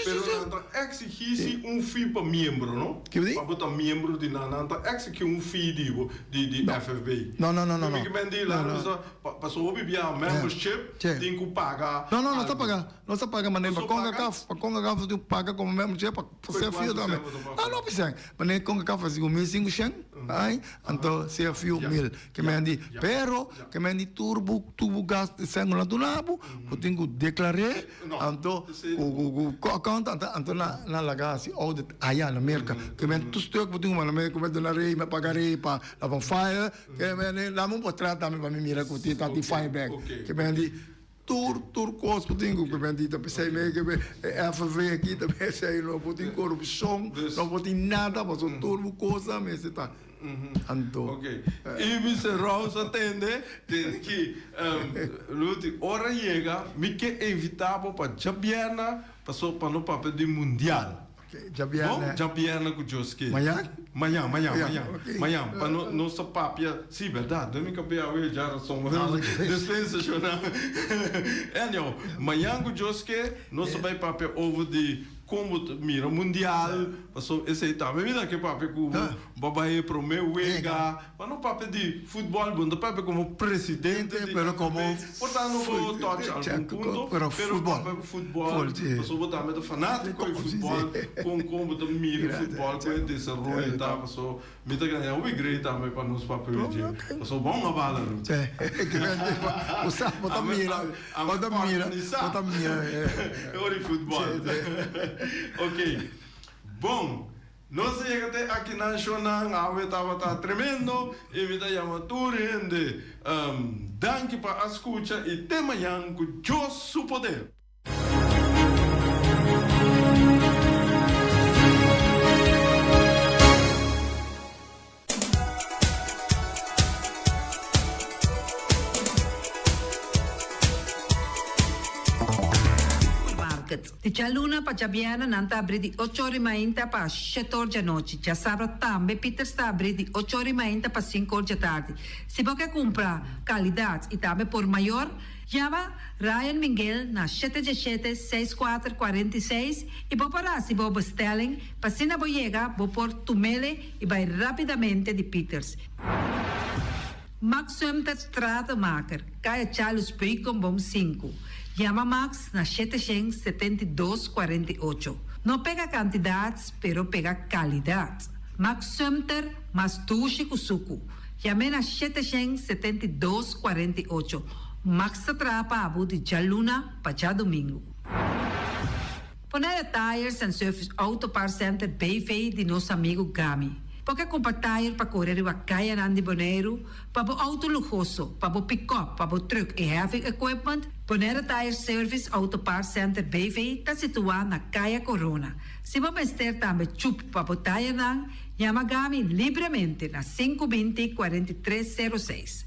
pero exigir fee para membro, não? Para botar membro de nada exigir fee de FFB. Não. Que mendi lá para só via membership tem que pagar. Não está pagar. Não está pagar mas nem para conga caf tu paga como membership para ser fio também. Não precisa. Mas nem conga caf faz 1.500, ai, então se é fio 1.000 que mendi pero que mendi turbo gasto sem lá do nabo, eu tenho que declarar, então o account então na lagasi audit aí na América, que mendi tu stock eu tenho na América, que na rei me pagarei para lavar fire, que mendi lá não pode tratar também para me mirar com tita de fine bag, que mendi tur costo tenho que mendi também sei me que FV aqui também sei não pode corrupção, não pode nada, mas o turbo coisa me está Anto. Ok. E Mr. Rouse atende, tem que Ludi, hora chega, me que evitava para Jabiana, passou para no papel de mundial. Jabiana com Joski. Manhã. Para nossa papia, sim, verdade. Não me cabia hoje já são dispensacional. Anyway, manhã com Joski, nossa vai papel over de como mira mundial, passou esse aí também, mira que papel com babai pro meu wega, mas não papel de futebol, bom, papel como presidente, pero como portanto não vou tocar algum ponto, pero futebol, passou botar medo fanático de futebol, com como do mira futebol, com desenvolvimento, passou me tá ganhando o igreja também para nos papel de, passou bom a bala, não? O sapo bota mira, é o futebol. Ok, bom, No se llega aquí nacional, ave tava tremendo, e me da llamaturi de danke pa escucha e tema yang yo su poder. Di Cialuna pa Ciabiana nanta abri di 8 ore mainta pa 7 ore noci. Già sabra tambe Peter sta abri di 8 ore mainta pa 5 ore tardi. Se vuoi compra qualidade e tambe por maior, chiama Ryan Miguel na 717-6446 e può parare se vuoi bestelling, pa se na boiega, vuoi por tumele e vai rapidamente di Peters. Max Sumter Stratenmaker, kaya Charles Bacon bom 5. Llama Max na 772-48. No pega cantidades, pero pega calidad. Max Sumter, mas tushi kusuku. Llame na 772-48. Max atrapa abu de Jaluna pa já domingo. Ponere Tires and Service Auto Part Center BV de nosso amigo Gami. Porque compra tire para correr a caia nandi Bonaire, para o auto luxuoso, para o pick-up, para o truck e heavy equipment, Bonaire Tire Service Auto Parts Center BV está situado na Caia Corona. Se você ter também chup para o tire nan, chama Gami livremente na 520-4306.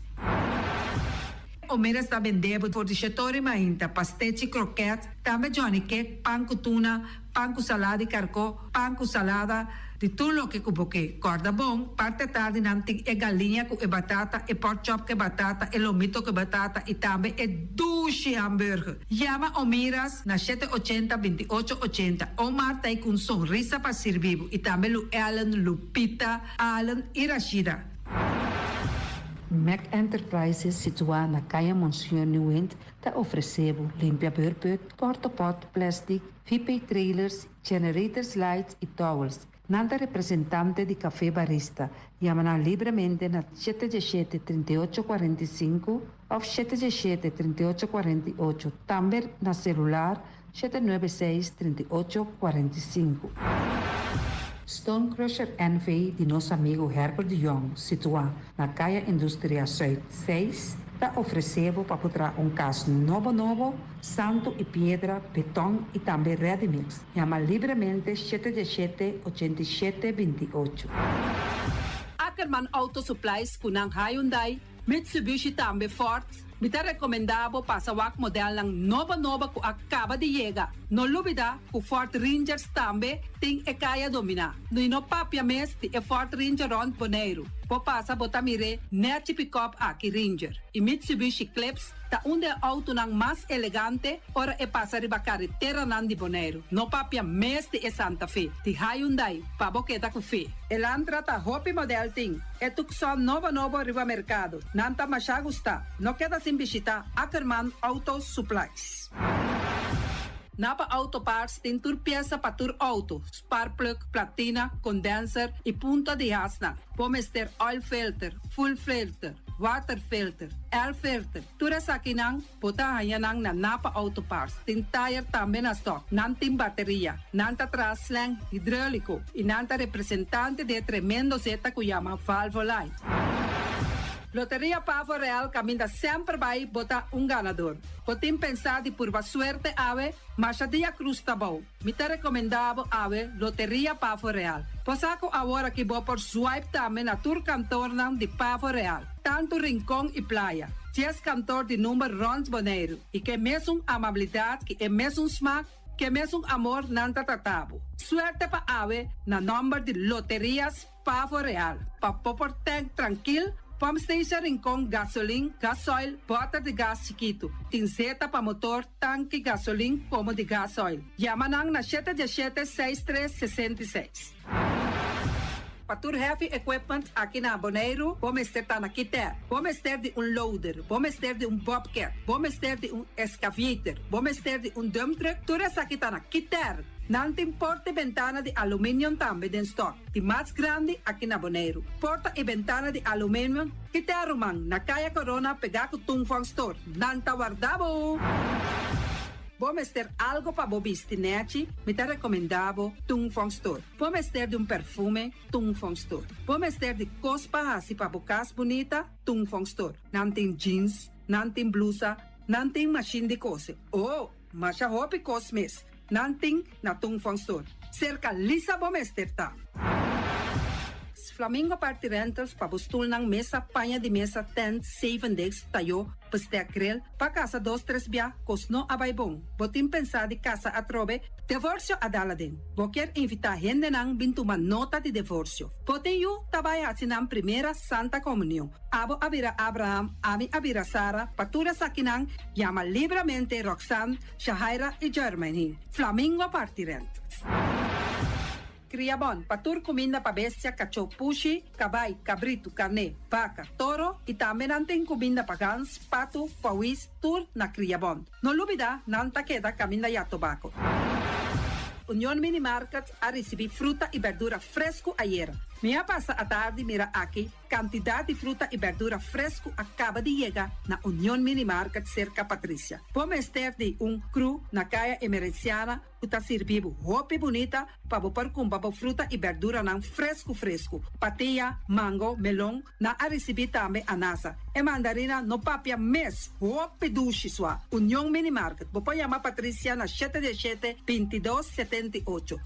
O Mera está vendendo por diretório mainta, pastete croquete, também Johnny Cake, pão com tuna, pão com salada e carcó, pão com salada, de tudo que cuboque, corda bom, parte tarde nanti e galinha com e batata, e pork chop com batata, e lomito com batata, e também e duche hambúrguer. Llama o Miras na 780-2880, o Marta com sorriso para servir, e também o Ellen, Lupita, Alan e Rashida. Mac Enterprises, situado na Caia Monsieur Nieuwend, te oferecendo limpia beurput, portapot, plastic, VP trailers, generators lights e towels. Nanda representante de Café Barista, llama livremente na 717-3845 ou 717-3848, também na celular 796-3845. Stone Crusher NV de nosso amigo Herbert de Jong, situado na Caia Indústria Zuid 6, está oferecendo para botar caso novo, santo e pedra, betão e também ready-mix. Chama livremente 717-8728. Ackerman Auto Supplies kunang Hyundai, Mitsubishi também Ford. Me te recomendavo pasawak model ng nova ku acaba de llegar. No lubida ku Ford Rangers tambe ting e kaya domina. No inopapia mes ti e Ford Ranger rond Bonaire. Po pasa botamire net pick-up aki Ranger. E Mitsubishi Clips ta unde auto ng mas elegante ora e pasa riba carretera nandi Bonaire. No papia mes ti e Santa Fe. Ti Hyundai pa boketa ku fe. Elantra ta hopi model ting. E tukson novo riba mercado. Nanta masya gusta. No queda sin visita Ackerman Auto Supplies. Napa Auto Parts tem tur pieza para tur auto, spark plug, platina, condenser e punta de asna. Pomester oil filter, full filter, water filter, air filter. Tura sa kinang, puta hayanang na Napa Auto Parts. Tin tire tambe na stock, nanting bateria, nanta traslang, hidráulico, e nanta representante de tremendo zeta kuyama Valvoline. Loteria Pavo Real caminha sempre vai botar ganador. Potem pensar de por suerte ave, mas a dia cruz tá bom. Me te recomendava ave Loteria Pavo Real. Posaco agora que vou por swipe também na tour cantor de Pavo Real. Tanto Rincón e Playa. 10 cantor de número Rond Bonaire. E que mesmo amabilidade, que é mesmo smaak, que mesmo amor nanta tratabo. Suerte pa ave na número de Loterias Pavo Real. Pa popor tank tranquilo. Pump station Rincón, gasolina, gasoil, bota de gás chiquito. Tinzeta para motor, tanque gasolina como de gasoil. Yamanang na 717-6366. Patur heavy equipment aqui na Bonaire, vamos ter na Kiter, vamos ter de loader, vamos ter de bobcat, vamos ter de excavator, vamos ter de dump truck, tudo isso aqui na Kiter. Não tem porta e ventana de alumínio também em stock. De mais grande aqui na Bonaire. Porta e ventana de alumínio que te arrumam na Caia Corona pegar com Tungfang Store. Não tá guardado. vamos ter algo para bobistinete, me te recomendavo Tung Fong Store. Vamos ter de um perfume, Tung Fong Store. Vamos ter de cospa assim para bocas bonita, Tung Fong Store. Não tem jeans, não tem blusa, não tem machine de cose. Oh, mas a roupa cosmes, não tem na Tung Fong Store. Cerca lisa vamos ter tá. Flamingo Party Rentals pabustul ng mesa, panha de mesa, tent, 7 days, tayo, pastea grill, pa casa 2-3 bia, kosno abay bong. Botin pensa di casa atrobe, divorcio adala din. Boker invita gente nang bintuman nota de divorcio. Botin yu tabay asinang primera Santa Comunión. Abo abira Abraham, ami abira Sara, patura sa kinang, llama libremente Roxanne, Shahaira y Germany. Flamingo Party Rentals. Criabon, patur comida pa bestia, cachorro, pushi, cabay, cabrito, carne, vaca, toro e também natin comida pa gans, pato, pawis, tur na Criabon. No lubida, nanta queda caminda ya tobacco. Union Mini Market a receber fruta e verdura fresco ayer. Minha passa a tarde mira aqui, quantidade de fruta e verdura fresco acaba de chegar na Union Mini Market cerca Patrícia. Vamos ter de cru na caia emergenciana, que está servindo roupa bonita para pôr com fruta e verdura não fresco. Patia, mango, melão, na a receber também anasa. E mandarina no papia mês, roupa duche sua. Union Mini Market. Vou chamar Patrícia na 717-2278.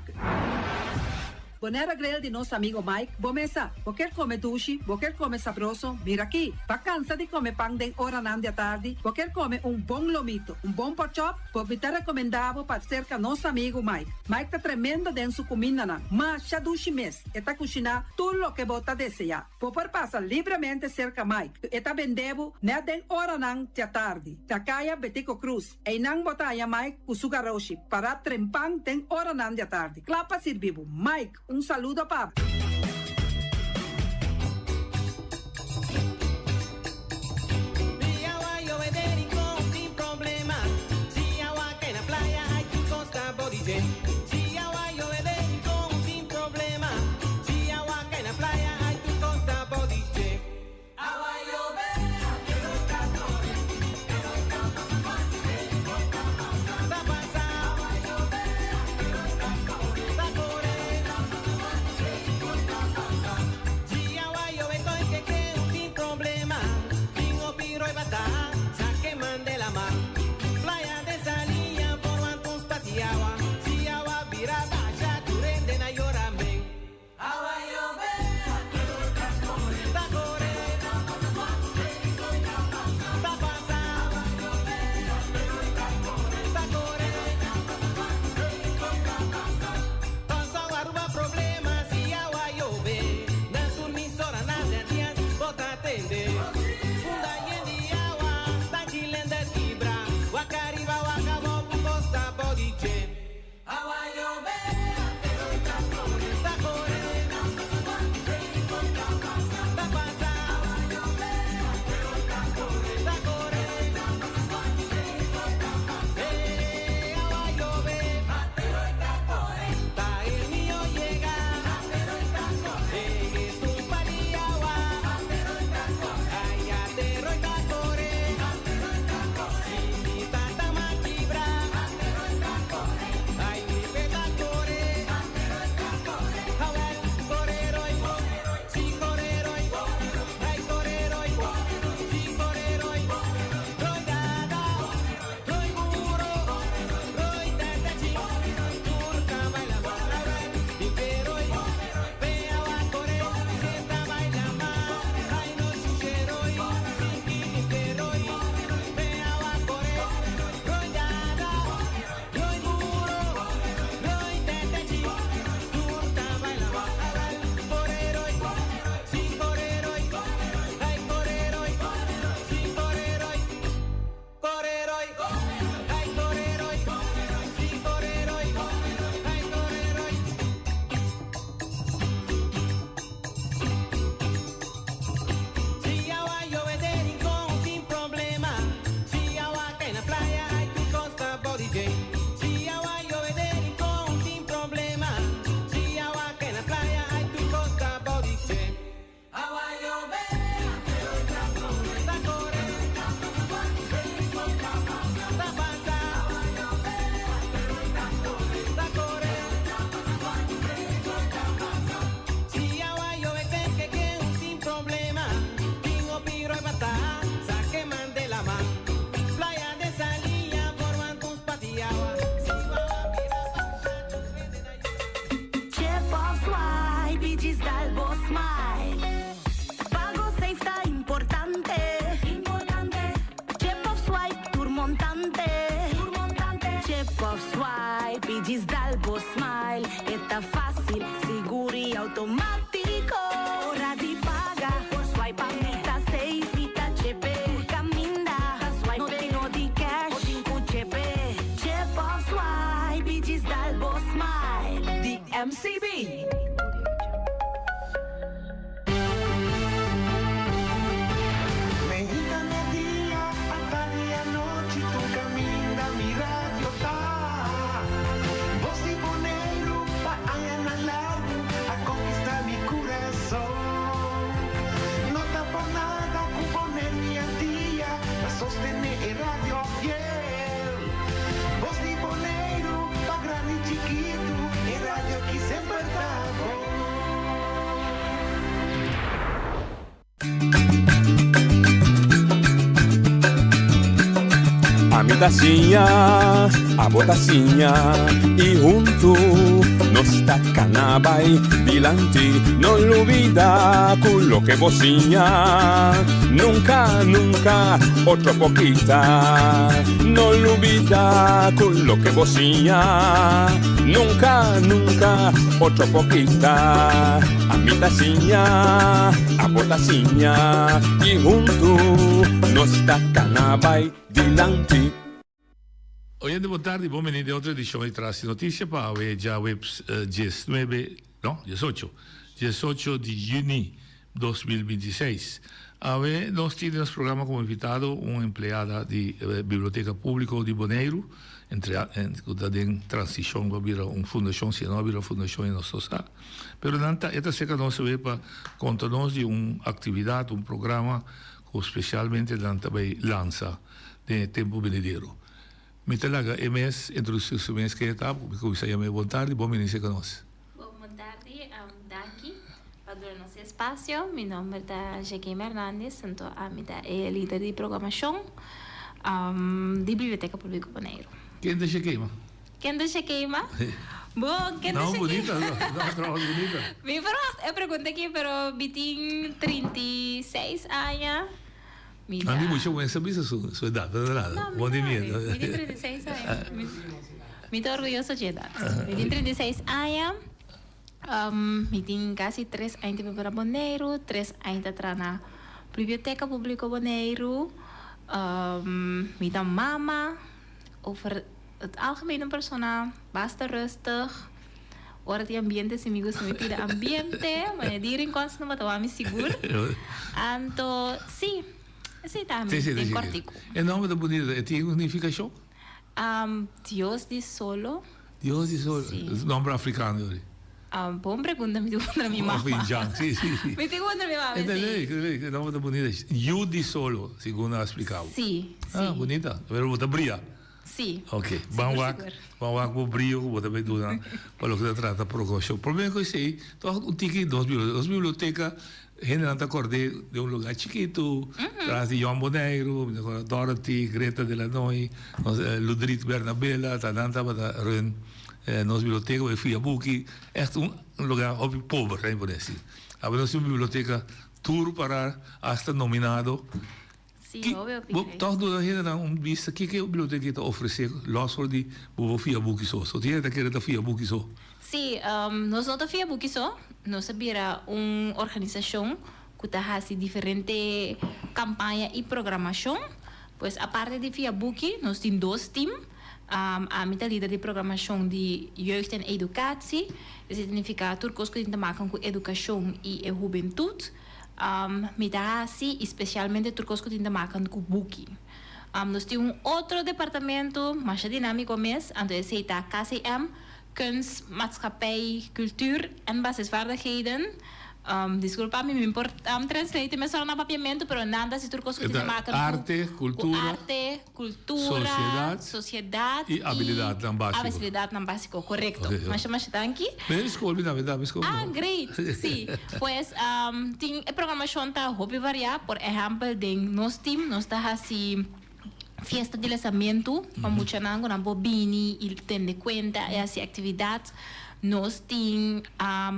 Bonera grill de nosso amigo Mike. Bomesa, vou quer comer duche, vou quer comer sabroso. Mira aqui, pa cansa de comer pão de hora nan de tarde, vou quer comer bom lomito, bom pork chop, vou me recomendado para cerca nosso amigo Mike. Mike tá tremendo dentro sua comida na, mas já duche mês, eta cozinhar tudo o que bota desejar. Vou passar livremente cerca Mike, eta vendebo né den hora nan de tarde. Da caia Betico Cruz, e nan botaya Mike o sugaroshi para trempang den hora nan de tarde. Clapa servivo, Mike. Saludo, Pablo. Sin problema. Si agua que en la playa hay que costa boliche. Si agua llover sin problema. Si agua que en la playa hay que costa boliche. Agua llover, que los cantores, que los cantores, está pasando. Agua llover, que los cantores, está por Bijis Dalbo Smile. Pago safe está importante. Chip of swipe, tour montante. Chip of swipe, Bijis Dalbo Smile. Está fácil, seguro y automático. Hora de paga, por swipe está safe, está chepe. Caminda, swipe, no tengo de cash, o tengo chepe. Chip of swipe, Bijis Dalbo Smile. The MCB. Tacinha, a botacinha e junto nos tacanabay dilante, no olvida quello que vocinha, nunca, nunca, otro poquita, no olvida quello que vocinha, nunca, nunca, otro poquita, a mi tacinha, a botacinha e junto nos tacanabay dilante. Hoy boa tarde, bom menino de outra edição de Trace Notícia para hoje já web 18 de junho de 2026. Hoje nós temos no programa como invitado uma empregada da Biblioteca Pública de Bonaire, em transição para uma fundação, se não para uma fundação em nossa cidade. Mas nanta esta seca nós veio para contar-nos de uma atividade, um programa que especialmente nanta vai lança de tempo venidero. Me talaga, MS, introdução que está, porque eu sei boa tarde, bom menino conosco. Boa tarde, daqui, para o nosso espaço, meu nome é Joaquim Hernandes, sou a líder de programação da Biblioteca Pública Bonaire. Quem é Joaquim? Quem é Joaquim? Bom, quem é Não, Joaquim? bonita, não, bonita. Eu pergunto aqui, mas eu tenho 36 anos. A mim muito bem saber sua idade, não é nada. Bom dia, eu tenho 36 anos. Me estou orgulhosa de idade. Eu tenho 36 anos. Eu tenho quase 3 anos para Bonaire, 3 anos para na Biblioteca Pública Bonaire. Eu tenho mama. Over het algemene persona, basta rustig. Ora de ambiente, se me gusta me pide ambiente. Mas de rincões não vai me seguro. Então, sim. Sim, também, em cortico. O nome da bonita, tem significação? Dios de Solo. Dios de Solo, nome africano. Boa pergunta, me pergunta minha mamãe. Sim. Me pergunta minha mamãe, sim. O nome da bonita é You de Solo, segundo ela explicava. Sim. Bonita. Pero vou brilhar. Sim. Ok. Vamos vou brilho, vou também durar. Para o que se trata, programação. O problema é que eu sei, um ticket das bibliotecas, generalmente acordei de um lugar chiquito, atrás de João Bonaire, Dorothy, Greta Delanoy, Ludrit Bernabella, Tananta, Ren, nossa biblioteca, eu fui a Buki, é um lugar pobre, por assim. Agora nós temos uma biblioteca tour para hasta nominado. Sim, óbvio. Toch ainda vista que a biblioteca está oferecendo, los voor die via Buki so. So tinha que era via Buki so. Sim, nós não via Buki so. Nós sabia uma organização que faz diferentes campanhas e programação. Pois a parte de via Buki, nós temos 2 times. A minha líder de programação de jeugd en educatie. Dat significa turcos que tem te maken com educação e juventude. Mitahasi, especialmente turcos que tem te maken com Buki. Nós temos outro departamento, mais dinâmico mesmo, então esse é a KCM, Kunst, Maatschappij, Cultuur en Basisvaardigheden. Desculpa, me importa translate, mas só no papiamento, pero nada se turcos que te maken arte, cultura, sociedade e habilidade não básico. Habilidade não básico, correto. Mas tanque. Bem, escolhi na verdade, escolhi. Great, sim. Pois, tem a programação tá hobby variar, por exemplo, de nós team, nós tá assim fiesta de lançamento, para muita nango na bobini, ele tem de conta, é assim atividade. nós tem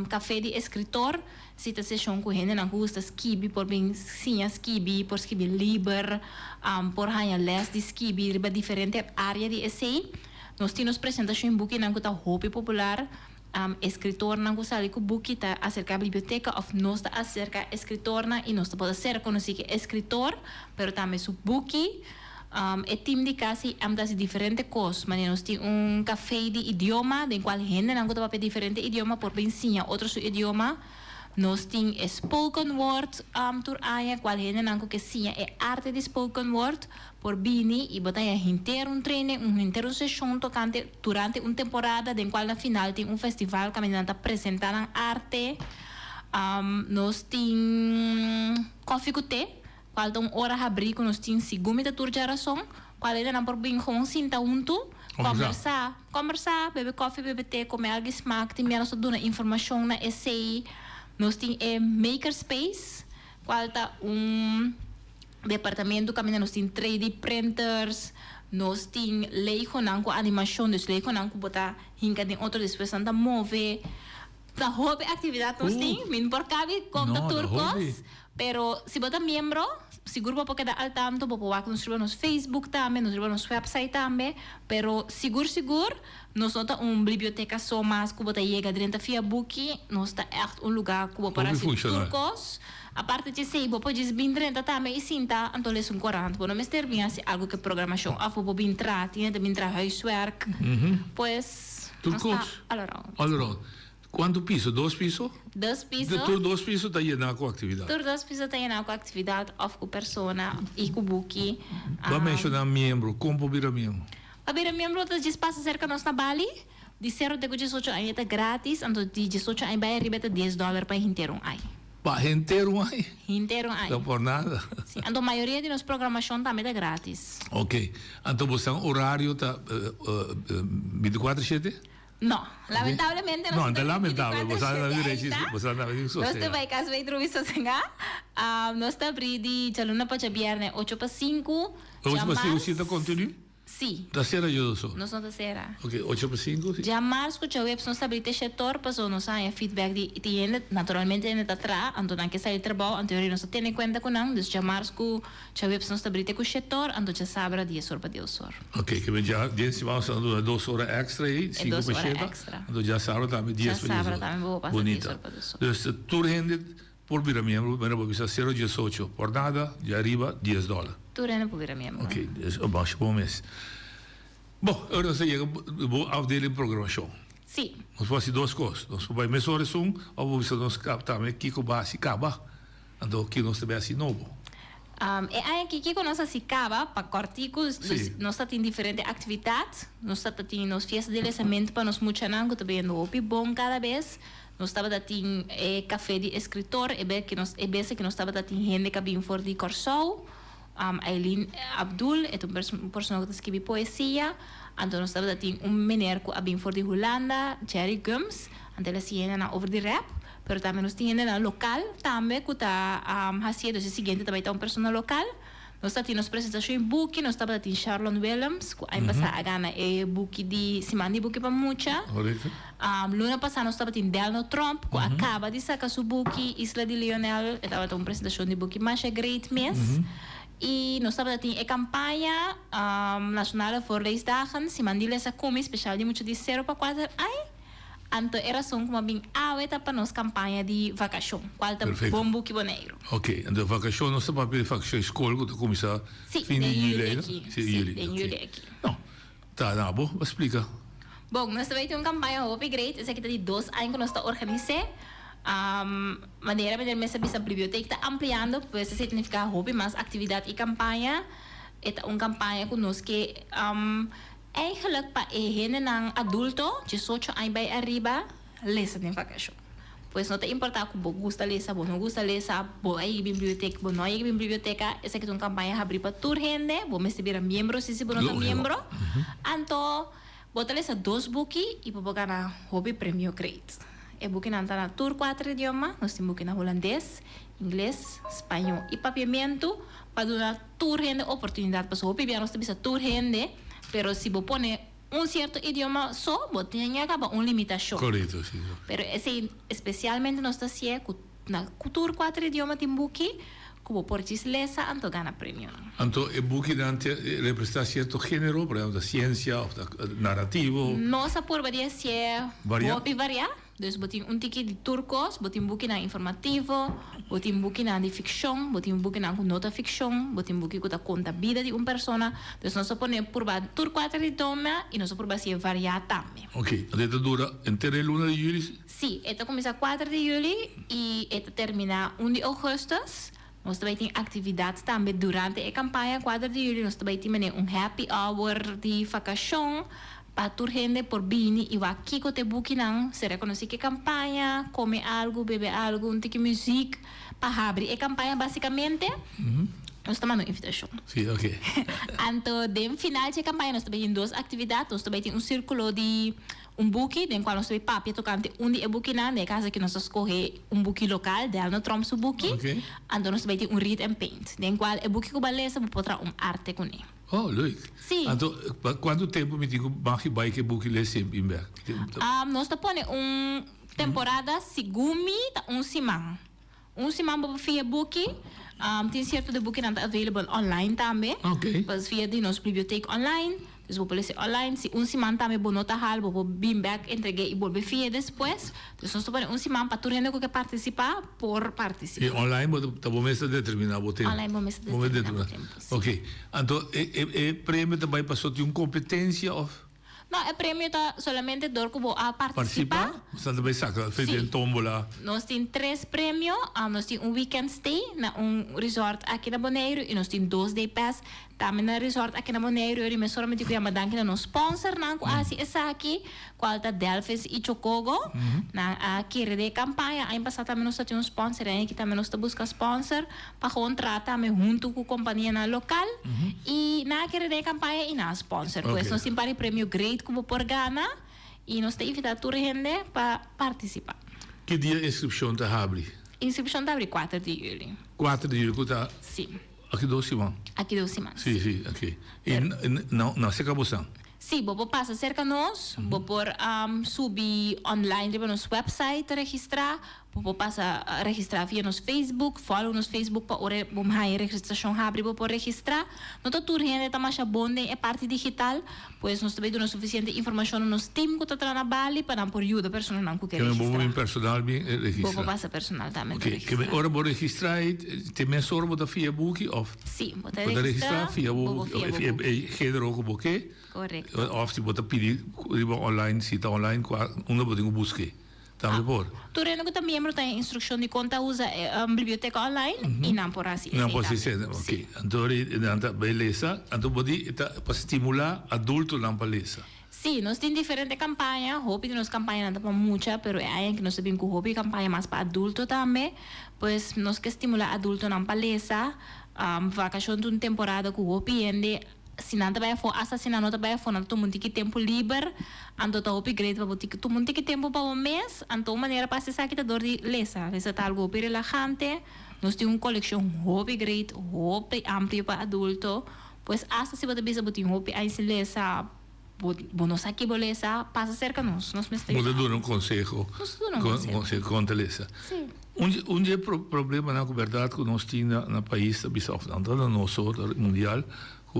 café de escritor, cita sessão com gente não gusta skibi por bem sim skibi por skibi liber, por hanya les de skibi riba diferente área de essay. Nós temos apresentação em book não gusta hobby popular. Escritor não gostaria que o book está acerca da biblioteca ou nós está acerca escritor e nós pode ser conhecido que escritor, pero também o book é time de casa das diferentes coisas, mas nós temos café de idioma, de qual gente não gosta de diferente idioma por bem sim outro idioma. Nós temos spoken word tour aya qual gente não que sim é arte de spoken word por bini e botar inteiro training, inteiro sessão tocante durante uma temporada, de qual na final tem festival que a menina está apresentando arte. Nós temos coffee com té, qual tem hora abrir com nós temos segunda tour de aração, qual ainda não por bem com sinta unto, conversar, beber coffee, beber té, comer algo smack, tem menos dona informação na essay. Nós temos Makerspace, qual está departamento que nós temos 3D printers, nós temos leigo com animação, dus leigo com botar hinca de outro depois anda move. Da hobby atividade nós temos, min por cabe conta turcos, pero se botar membro, seguro porque dá al tanto, porque nós escrevemos no Facebook também, nós escrevemos no website também, pero seguro nós temos biblioteca só mais que botar chega dentro da Facebook, nós está echt lugar que para ser turcos. A parte de sei, vou pode vir dentro também e sinta, então les 40, vou não me ter bem assim algo que programação, a vou vir entrar, tinha de entrar huiswerk, pues turcos. Allora, quanto piso? 2 pisos? 2 pisos. Tur 2 pisos está llena com atividade. Tur 2 pisos está llena com atividade, of com persona e com buki. Vai mencionar membro, como vira membro? Para virar membro, das espaços cerca nós na Bali, de 0 de 18 anos é grátis, então de 18 anos vai arribar $10 para inteiro aí. Para inteiro aí? Inteiro aí. Não por nada. Sim, então a maioria de nossa programação também é grátis. Ok. Então você tem horário tá 24/7? Não, lamentavelmente não. Não, é lamentável. Você não vai vir isso. Nós vai caso vai entrevista senga. Nós está abrir de jaluna para viernes 8 para 5. 8 para 5 você continua? Sim. Da sera eu sou. Nós não da sera. Ok, 8 para 5. Já março que eu nós está abrir setor para nós a feedback de tiene naturalmente ainda está atrás, então não que sair trabalho, anterior nós tem em conta com não, dus já março que eu nós está abrir com setor, então já sabe 10 horas para 10 horas. Ok, que já 10 vamos a 2 horas extra aí, 5 para 7. Então já sabe também 10 para 10. Já sabe também vou passar 10 horas para 10 horas. Dus tour rende por virar membro, mas vou bisa 0,18 por nada, de arriba $10. Tour rende por virar membro. Ok, é baixo bom mês. Bom, agora você chega à afdeling programação. Sim. Nós fazemos 2 coisas. Nós vamos mais horas ou você nos também aqui com base caba. Então aqui nós também assim novo. Aqui com nós assim caba para corticos, nós temos diferentes atividades. Nós temos nos fiestas de lançamento para nós muchanan que também no opi bom cada vez. Nós estava tendo café de escritor, é bem que nós estava tendo gente que vem for de Corsou. Aileen Abdul é uma pessoa que escreve poesia. Então nós estamos tendo meneer que vem for de Holanda, Jerry Gums. Então ele se na over de rap, pero também nós temos na local também que está fazendo o seguinte também está uma pessoa local. Nós estamos tendo apresentação em book, nós estamos tendo Charlon Willems, que aí passa a gana é book de Simandi book para mucha. Luna passada nós estamos tendo Donald Trump, que acaba de sacar seu book Isla de Lionel, estava tendo uma apresentação de book mais great mês. E nós estamos tendo a campanha nacional por leisdagen, se mandila essa come especial de muito de 0 para 4 então era só como bem para nossa campanha de vacação, qual é o bombo que boneiro. Ok, então vacação nós estamos para vacação escola que começa fim de julho, Sim, de julho aqui. Não, tá, não, bom, explica. Bom, nós também temos uma campanha Hope Great, essa aqui está de 2 anos que nós estamos organizando. Maneira de mesa bisa biblioteca está ampliando, pois isso significa hobby, mais atividade e campanha. É uma campanha conosco que eigenlijk para gente não adulto, de 18 anos vai arriba, lesa em vacação. Pois não tem importar que você gosta de ler, você não gosta de ler, você aí biblioteca, você não é biblioteca, essa aqui é uma campanha abrir para toda gente, você me ser membro, se você não é membro. Então, você lê 2 books e você ganha hobby prêmio crédito. É book na na tour 4 idiomas, nós temos book na holandês, inglês, espanhol e papiamento para dar tour gente oportunidade para o hobby, nós temos tour gente, pero se você põe un cierto idioma, tiene acaba una limitación. Correcto, sí. Pero ese, especialmente nos está haciendo na cultura 4 idiomas timbuki, como portugués lesa, anto gana premio. Anto e buki dante representa cierto género, por ejemplo, ciencia o narrativo. Nossa porbaria se Varia? hobby variar. Dus botin un tiki de turcos, botin buki na informativo, botin buki na de ficção, botin buki na nota ficção, botin buki com a conta vida de uma persona. Dus nós pone porba tur 4 idioma e nós porba se variar também. Ok, esta dura inteira luna de julho. Sim, esta começa 4 de julho e esta termina 1 de agosto. Nós também temos atividades também durante a campanha 4 de julho. Nós também temos happy hour de vacação para toda gente por bini e aqui com o book não se reconhece que campanha, come algo, bebe algo, um tique música para abrir a campanha basicamente. Nós estamos na invitação. Sim, ok. Então, no final da campanha, nós também temos 2 atividades. Nós também temos círculo de book, no qual nós temos papel tocante de book na, no caso que nós escolhe book local, de no trompe su book. Ok. Então, nós também temos read and paint, no qual book que beleza pode trazer arte com ele. Oh, leuk. Sim. Então, quanto tempo me digo, mag je bij que boek lezen in Berg? Nós temos temporada segumi, semana. Semana para via book. Tem certo de book não available online também. Ok. Mas via de nossa biblioteca online. Dus we lezen online. Se semana também vou nota hal, vou bim back entreguei e vou via depois. Dus nós temos semana para todo que participar por participar. E online moet meestal determinado tempo. Online vamos determinar tempo. Ok. Então, é prêmio também passou de competência of Não, o prêmio está solamente door que vou participar. Você também saca, fez em tombola. Nós temos 3 prêmios. Nós temos weekend stay na resort aqui na Bonaire e nós temos 2 day pass também na resort aqui na Bonaire. Eu me somente que eu danke na sponsor na assim essa aqui, qual tá Delphis e Chocogo. Na aqui de campanha, aí passar também nós temos sponsor, aí que também nós busca sponsor para contratar também junto com a companhia na local e na aqui de campanha e na sponsor. Pois nós temos para prêmio great como por Ghana e nós temos invitado toda a gente para participar. Que dia a inscrição está abre? Inscrição está abre 4 de julho. 4 de julho está. Sim. Aqui 2 semanas. Aqui 2 semanas. Sim, sim, ok. E não se acabou assim. Sim, vou passar cerca de nós, vou por subir online para nosso website registrar, vou passar registrar via nosso Facebook, follow nosso Facebook para ore vamos aí registração rápida vou por registrar. Não tô tudo ainda tá mais bonde é parte digital, pois nós também damos suficiente informação no nosso time que está na Bali para não por ajuda pessoa não que quer registrar. Que é personal bem registrar. Vou passar personal também. Ok, que ora vou registrar tem mensa ora vou via book of. Sim, vou registrar via book, género como que. Correto. Of se bota pedir online, cita online, uma botinha busque. Também por. Tu reno que também membro tem instrução de conta usa a biblioteca online e não por assim. Não pode ser, ok. Então, beleza. Então, pode para estimular adulto na beleza. Sim, nós temos diferentes campanhas. Hobby de nossa campanha não é para muita, mas é que nós sabemos que o hobby campanha mais para adulto também. Pois nós que estimular adulto na beleza. Vacação de uma temporada com o hobby ende. Se não trabalha for assassinar não trabalha for não tomar tempo livre ando tá upgrade para botar tomar tempo para mês então maneira para acessar que tá dor de lesa tá algo bem relajante nós temos uma coleção hobby great hobby amplo para adulto pois hasta se você bisa botar hobby aí se lesa bonos aqui beleza passa cerca nós mesmo pode dar conselho contra lesa sim problema na verdade que nós temos na país bisa of no nosso mundial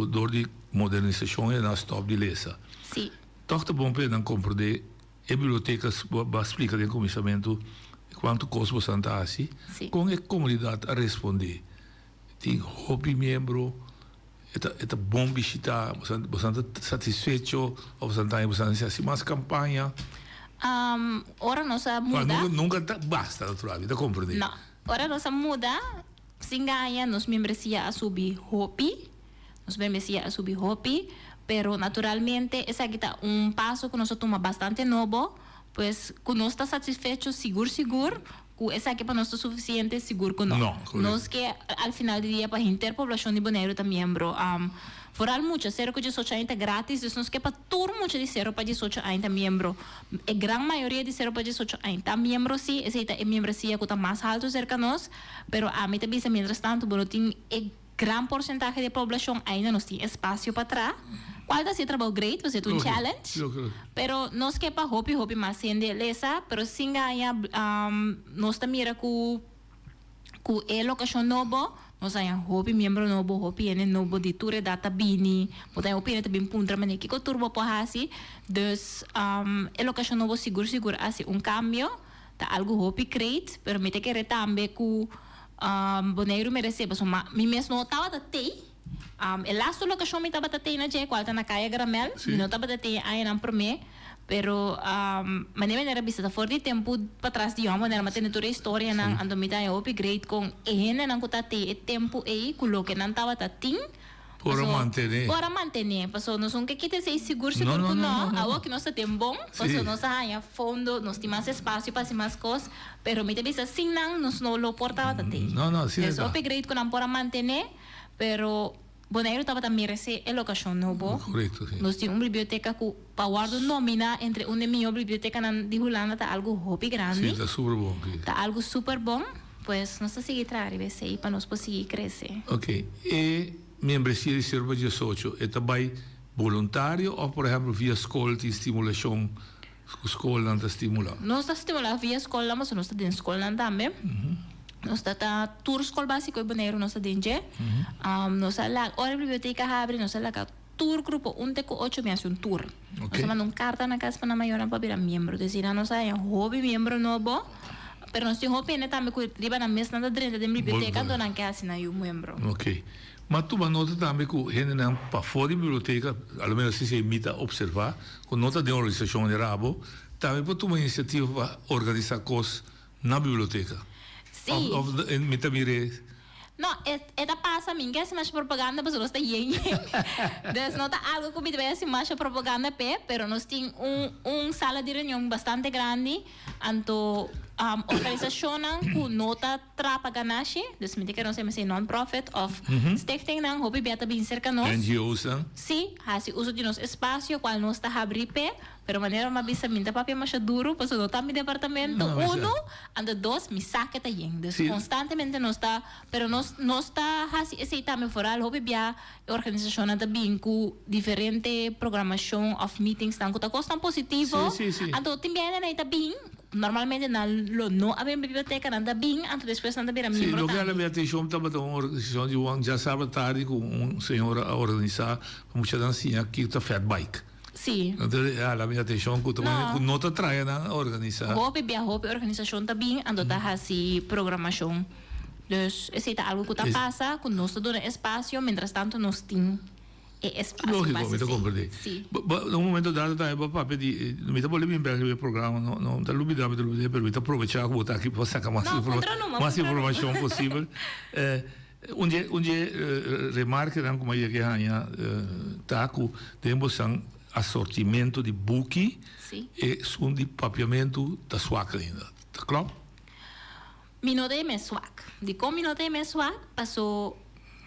door die modernisatie en dan stop die lezen. Sim. Toch de bompe dan compreender e bibliotecas explica de comissamento quanto custa santaasi com a comunidade a responder. Tem hobby membro eta bom visitar, você satisfeito ou você está assim mais campanha. Ora nossa muda. Nunca basta na tua vida, compreender. Não. Ora nossa muda, se ganha nos membresia a subir hobby. Nos membresia a subir hobby, pero naturalmente esse aqui está passo que nós tomamos bastante novo, pois que nós está satisfeito seguro, que esse aqui para nós está suficiente seguro que não. Nós que ao final do dia para a interpopulação de Bonaire também membro, foral muito, 0,18 anos grátis, então nós que para todo mundo de 0,18 anos membro, a grande maioria de 0,18 anos tá membro sim, esse é membresia que está mais alto cerca nós, pero a mim também mientras tanto, bom tem gran porcentaje de población ainda nos tem espaço para trás. Qual da se trabalho great, você tem um Lógico, challenge. lógico. Pero nós que pa hopi mais sende lesa, pero sim ganha nós ta mira ku locação novo, nós ganha hopi membro novo, hopi ene novo de ture data bini, botai hopi ene também puntra mane que turbo po hasi, dus locação novo seguro assim cambio, tá algo hopi create, pero me te que retambe ku Bonaire merece, mas mi mesmo não tava tei. Elasto locação me tava tei na je, qual tá na caia Gramel, mi não tava tei aí não por mim. Pero maneira era vista for de tempo para trás de homem era matendo toda a história nang ando me dá upgrade com ene nang kuta te tempo e coloque não tava tatin Para manter passou nós que kita sei seguro que não awo que nós tem bom passou nós há fundo nós tem mais espaço para mais coisas pero me vista assim nós não lo portava tate não sim é upgrade com não para manter pero Bonaire estava também recebendo a locação novo. Correto, sim. Nós tínhamos uma biblioteca que para guardar nómina entre uma minha biblioteca de Holanda está algo hobby grande. Sim, está super bom. Está algo super bom. Pues nós estamos seguir trabalhando aí para nós conseguir crescer. Ok. E membresia de Serva de Socio é também voluntário ou, por exemplo, via escola de estimulação? A escola não está estimulando? Nós estamos estimulando via escola, mas nós estamos dentro da escola também. Nós estamos tour escola básica e Bonaire nós estamos dentro. Nós estamos a biblioteca abre, nós estamos tour grupo 8 meses um tour. Nós estamos carta na casa para a maior para virar membro. Então, nós estamos hobby membro novo. Pero nós temos hobby também que riba na mesa na dentro da biblioteca, então não quer assinar um membro. Ok. Mas tu nota também que gente não para fora da biblioteca, ao menos se imita observar, com nota de organização de rabo, também para tu uma iniciativa para organizar coisas na biblioteca. Sim. Não, esta passa a mim que é mais propaganda, mas nós temos não está algo que me deve ser mais propaganda, pero nós temos sala de reunião bastante grande, então organização com nota trapa ganache, dus me que nós temos non-profit of stichting nang hobby beta bem cerca nós. NGOs, não? Sim, assim uso de nosso espaço, qual nós está abrir pero maneira uma bisa minta papel mais duro, passou no também departamento ando dois me saca tá yeng, dus constantemente nós está, pero nós está assim esse também foral hobby bia organização anda bem com diferente programação of meetings tanto tá costa positivo, ando também né tá bem normalmente não há biblioteca nada bem, então depois nada bem a sim, logo ela me atenção estava uma organização de já sabe tarde com senhor a organizar muita dancinha aqui tá fat bike. Sim. Então ela me atenção com nota traia na organizar. Hobby organização também, ando tá assim programação. Dus esse é algo que tá passa, com nós dando espaço, mientras tanto nós tem espaço. Lógico, me compreendo. Sim. No momento dado tá para pedir, me tá bolando bem o programa, não tá lubida, pero me tá aproveitar botar aqui para sacar mais informação possível. Onde remarque não como é que há taco temos assortimento de buki e som de papiamento da suaca ainda, tá claro? Minode me suac. De como minode me suac passou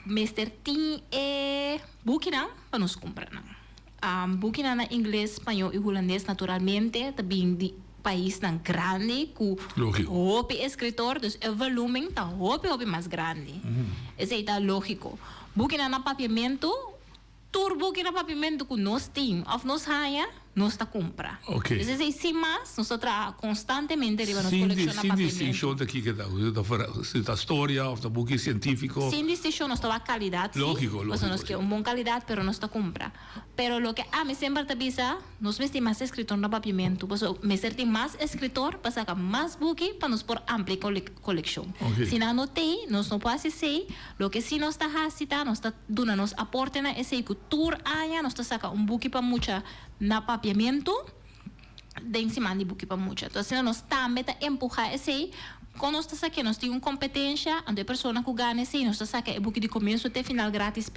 Mr. Tim e buki não para nos comprar não. Buki na inglês, espanhol e holandês naturalmente, também de país tão grande, com hobby escritor, dus o volume está hobby mais grande. Isso é lógico. Buki na papiamento, turbo que na papiamento com nós tem, of nós raia, nós está compra. Ok. Isso é sim, mas nós está constantemente riba nos colecionar papiamento. Sim, distinção daqui que da história, ou da buki científico. Sim, distinção nós está a qualidade. Lógico. Nós que uma boa qualidade, pero nós está compra. Pero lo que me sempre te avisa, nós mesmo mais escritor na papiamento, me tem mais escritor para sacar mais buki para nos por ampla coleção. Se não tem, nós não pode ser, lo que se nós está hasita, nós está dando nos aporte na esse cultura aya, nós está sacar buki para muita na papiamento, de em cima de buki para muita. Então, assim, nós também está empurrar esse quando nós está aqui, nós temos competência, a pessoa que ganha esse, nós está aqui, é buki de começo até final grátis,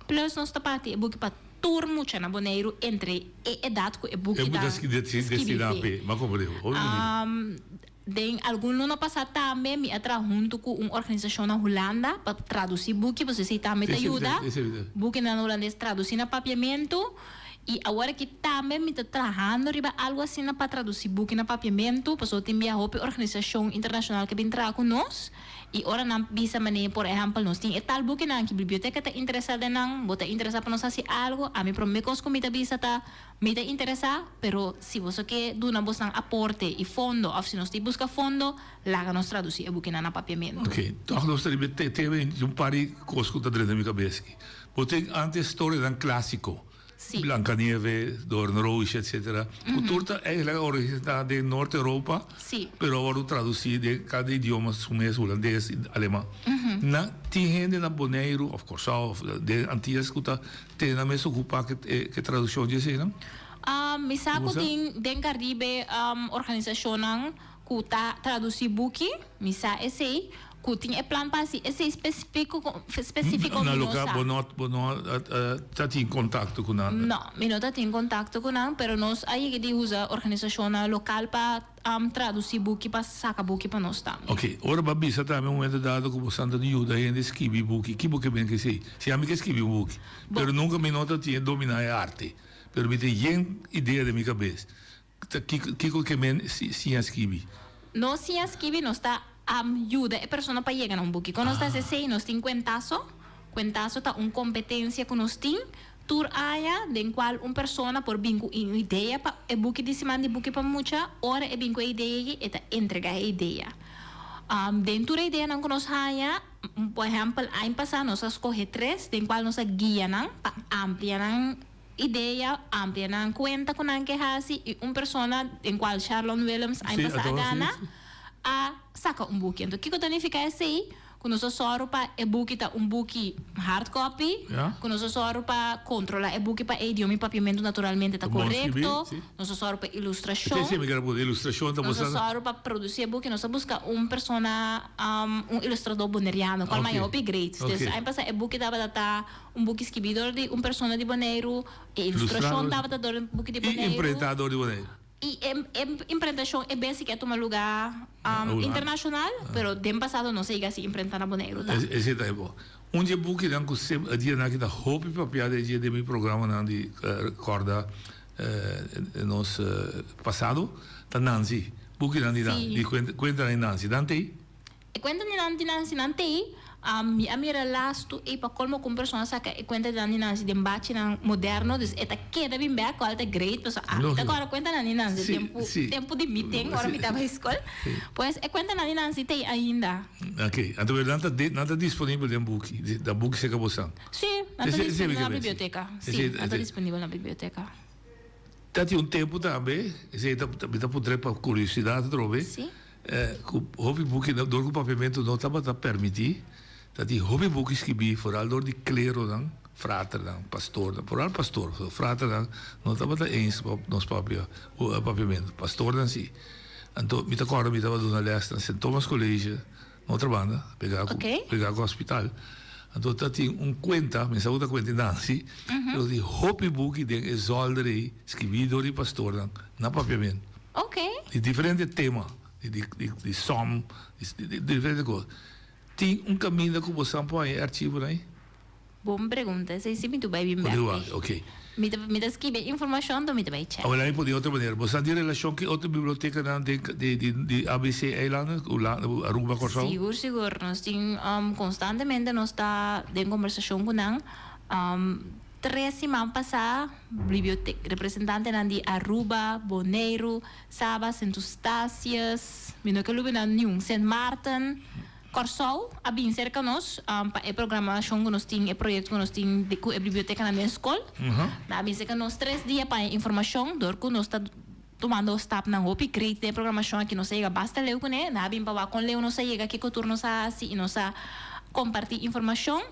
plus nós está parte, é buki para turmo na Bonaire entre a idade que é buki da destinar mas compreendo. Den algum ano passado também me atra junto com uma organização na Holanda para traduzir buki, você também te ajuda. Buki na holandês traduzir na papiamento E agora que também me está trabalhando riba algo assim para traduzir book na papiamento, passou tem minha roupa organização internacional que vem trabalhar conosco. E ora não bisa maneira, por exemplo, nós tem tal book na que biblioteca está interessada nang, bota interessada para nós fazer algo, a mim promete que me está bisa tá, me está interessada, pero se você quer do na bolsa aporte e fundo, ou se nós te busca fundo, lá nós traduzir o book na papiamento. Ok, então nós temos um par de coisas que está dentro da minha cabeça. Porque antes história era um clássico. Sim. Blancanieves, Doornroosje, etc. Cultura é originada de Noord-Europa, Sim. pero agora traduzido de cada idioma, sumees, holandês, alemão. Na tem gente na Bonaire, of course, de antigas que tem na mesma ocupa que tradução de assim, não? Misako den Caribe organização que traduzir book, misa essay, que tem plan para si essay específico Na local, bonot, tá em contato com nada. Não, eu não está em contato com nada, pero nós aí que usa organização local para traduzir book para sacar book para nós também. Ok, ora babisa também um momento dado que você anda de ajuda a gente escrever book, que book bem que sei, se a mim que escrever um book, pero nunca me nota tinha dominar a arte, pero me tem ideia de minha cabeça, que men se escrever. Nós se escrever nós está ajuda a pessoa para chegar a um book. Quando nós está sei nós tem cuentaço está uma competência que nós tem tur aya den qual uma pessoa por vinco uma ideia para o book de cima de book para muita hora é vinco a ideia e tá entregar a ideia. Dentro da ideia não nós haya, por exemplo, aí passar nós escolhe 3, den qual nós guia não para ampliar não ideia, ampliar não conta com não que hasi e uma pessoa den qual Charlotte Williams aí passar gana a saca um book. Então, o que significa isso aí? Quando nós só para o book tá book hard copy, quando nós só para controlar o book para idioma e papiamento naturalmente tá correto, nós só para ilustração, nós só para produzir o book, nós busca persona ilustrador boneriano, qual maior upgrades. Então, aí passa o book dava tá book escribidor de persona de Bonaire, ilustração dava tá do book de Bonaire. E empreendedor de Bonaire. E implementação é bem que é um lugar internacional, pero dem passado não sei se implementar na Bonaire. Esse é bom. Um dia book dan que sempre dia na que da hope papel de dia de meu programa na de corda nos passado da Nancy. Book dan de conta na Nancy, Dante. E conta Nancy Nante. A minha lasto e para colmo com pessoa saca e conta da Nancy de embate na moderno, dus eta queda bem bem qual é great, pessoal. Agora conta na Nancy tempo de meeting, agora me tava escola. Pois e conta na Nancy tem ainda. Ok, então nada disponível de book, da book se acabou sendo. Sim, nada disponível na biblioteca. Sim, nada disponível na biblioteca. Tati um tempo também, se tá poder para curiosidade trobe. Sim. Hobby book door o papiamento não estava a permitir. Dat die hobbyboek escrevi, vooral door die kleren dan, frater dan, pastoor dan, vooral pastoor, frater dan, não estava eens op ons papiamento, pastoor dan sim. Então, me acordo, me estava dando les na St. Thomas College, outra banda, pegar com o hospital. Então, dat tinha conta, me saúde a conta Nancy, eu di hobbyboek die é zolderei, escrevi door die pastoor dan, na papiamento. Ok. Die diferente tema, die som, die diferente coisa. Tem caminho que você põe arquivo aí? Boa pergunta. Sei se me tu vai bem bem. Ok. Me escreve informação do me vai check. Agora aí pode outra maneira. Você tem relação com outra biblioteca de ABC Eilanden, Aruba, Corsão? Seguro. Nós tem constantemente nós está em conversação com não. 3 semanas passadas, biblioteca representante de Aruba, Bonaire, Sabas, Santo Eustácias, Minocalube, Newton, Saint Martin. Corsol, a bem cerca nós, para a programação que nós temos, o projeto que nós temos de a biblioteca na minha escola. Na bem cerca nós 3 dias para a informação, dor que nós está tomando o step na hope, create de programação aqui nós chega basta ler com né, na bem para com ler nós chega aqui que turno sa e nós compartilhar informação.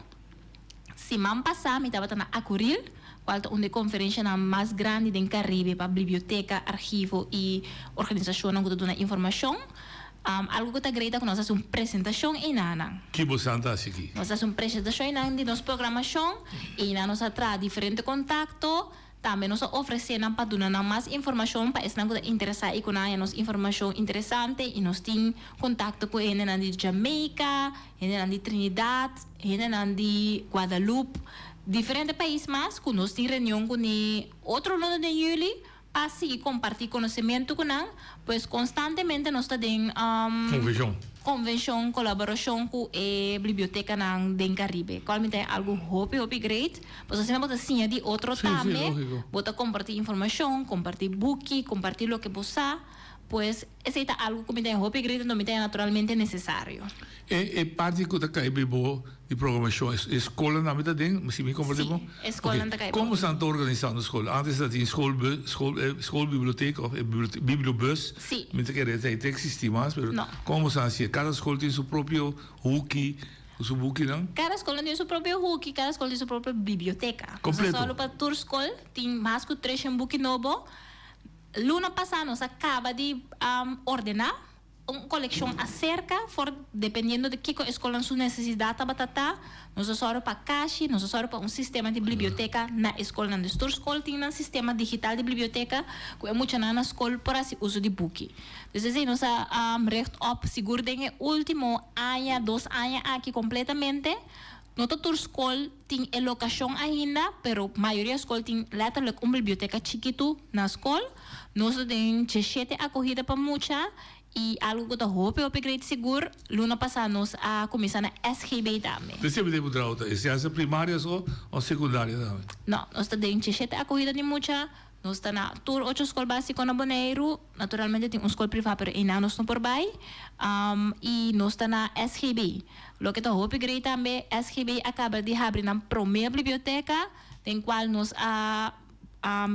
Semana passada me estava na Akuril, qual é uma conferência mais grande do Caribe para biblioteca, arquivo e organização que dá informação. Algo que está great que nós fazemos uma apresentação em Nana. Que você anda aqui? Nós fazemos uma apresentação em Nana de nossa programação e nós traz diferentes contatos. Também nós oferecemos para dar mais informação para esse que interessa e com a nossa informação interessante e nós temos contato com ele de Jamaica, ele de Trinidad, ele de Guadalupe, diferentes países más, que nos tienen reunión con el otro lado de Yuli, para seguir compartir conocimiento con él, pues constantemente nos está en convention, colaboración con la biblioteca del Caribe. Cualmente algo hopi great, pues así vamos a enseñar de otro también, vamos a compartir información, compartir bookie, compartir lo que vos sabes, pues ese es algo que me hopi great, no me naturalmente necesario. Parte que está caindo de programação, escola na vida dele, se me compreendeu? Sim, escola não está caindo. Como estão organizando a escola? Antes dat in schoolbibliotheek of bibliobus, Sim. Met querer dizer existia mais, mas Não. como estão assim? Cada escola tem seu próprio hoekje, seu boekje não? Cada escola tem seu próprio hook, cada escola tem sua própria biblioteca. Completo. Só para tour school tem mais que 3 book novo. Luna passada nós acaba de ordenar uma coleção acerca, dependendo de que a escola sua necessidade batata, nós só para caixa, nós só para sistema de biblioteca na escola. Na tour school tem um sistema digital de biblioteca que é muito na escola para se uso de book. Então assim nós recht op seguro de último ano, 2 anos aqui completamente. Nota tour school tem locação ainda, pero maioria escola tem letterlijk biblioteca chiquito na escola. Nós temos 17 acolhida para muita e algo que eu hope great seguro, luna passada nós a começar na SGB também. Você me deu outra, esse é a primária ou secundária também? Não, nós temos 17 acolhida de muita. Nós estamos na tour 8 escola básica na Bonaire, naturalmente tem escola privada, pero ainda nós estamos por baixo. E nós estamos na SGB. Lo que eu hope great também, SGB acaba de abrir a primeira biblioteca, em qual nós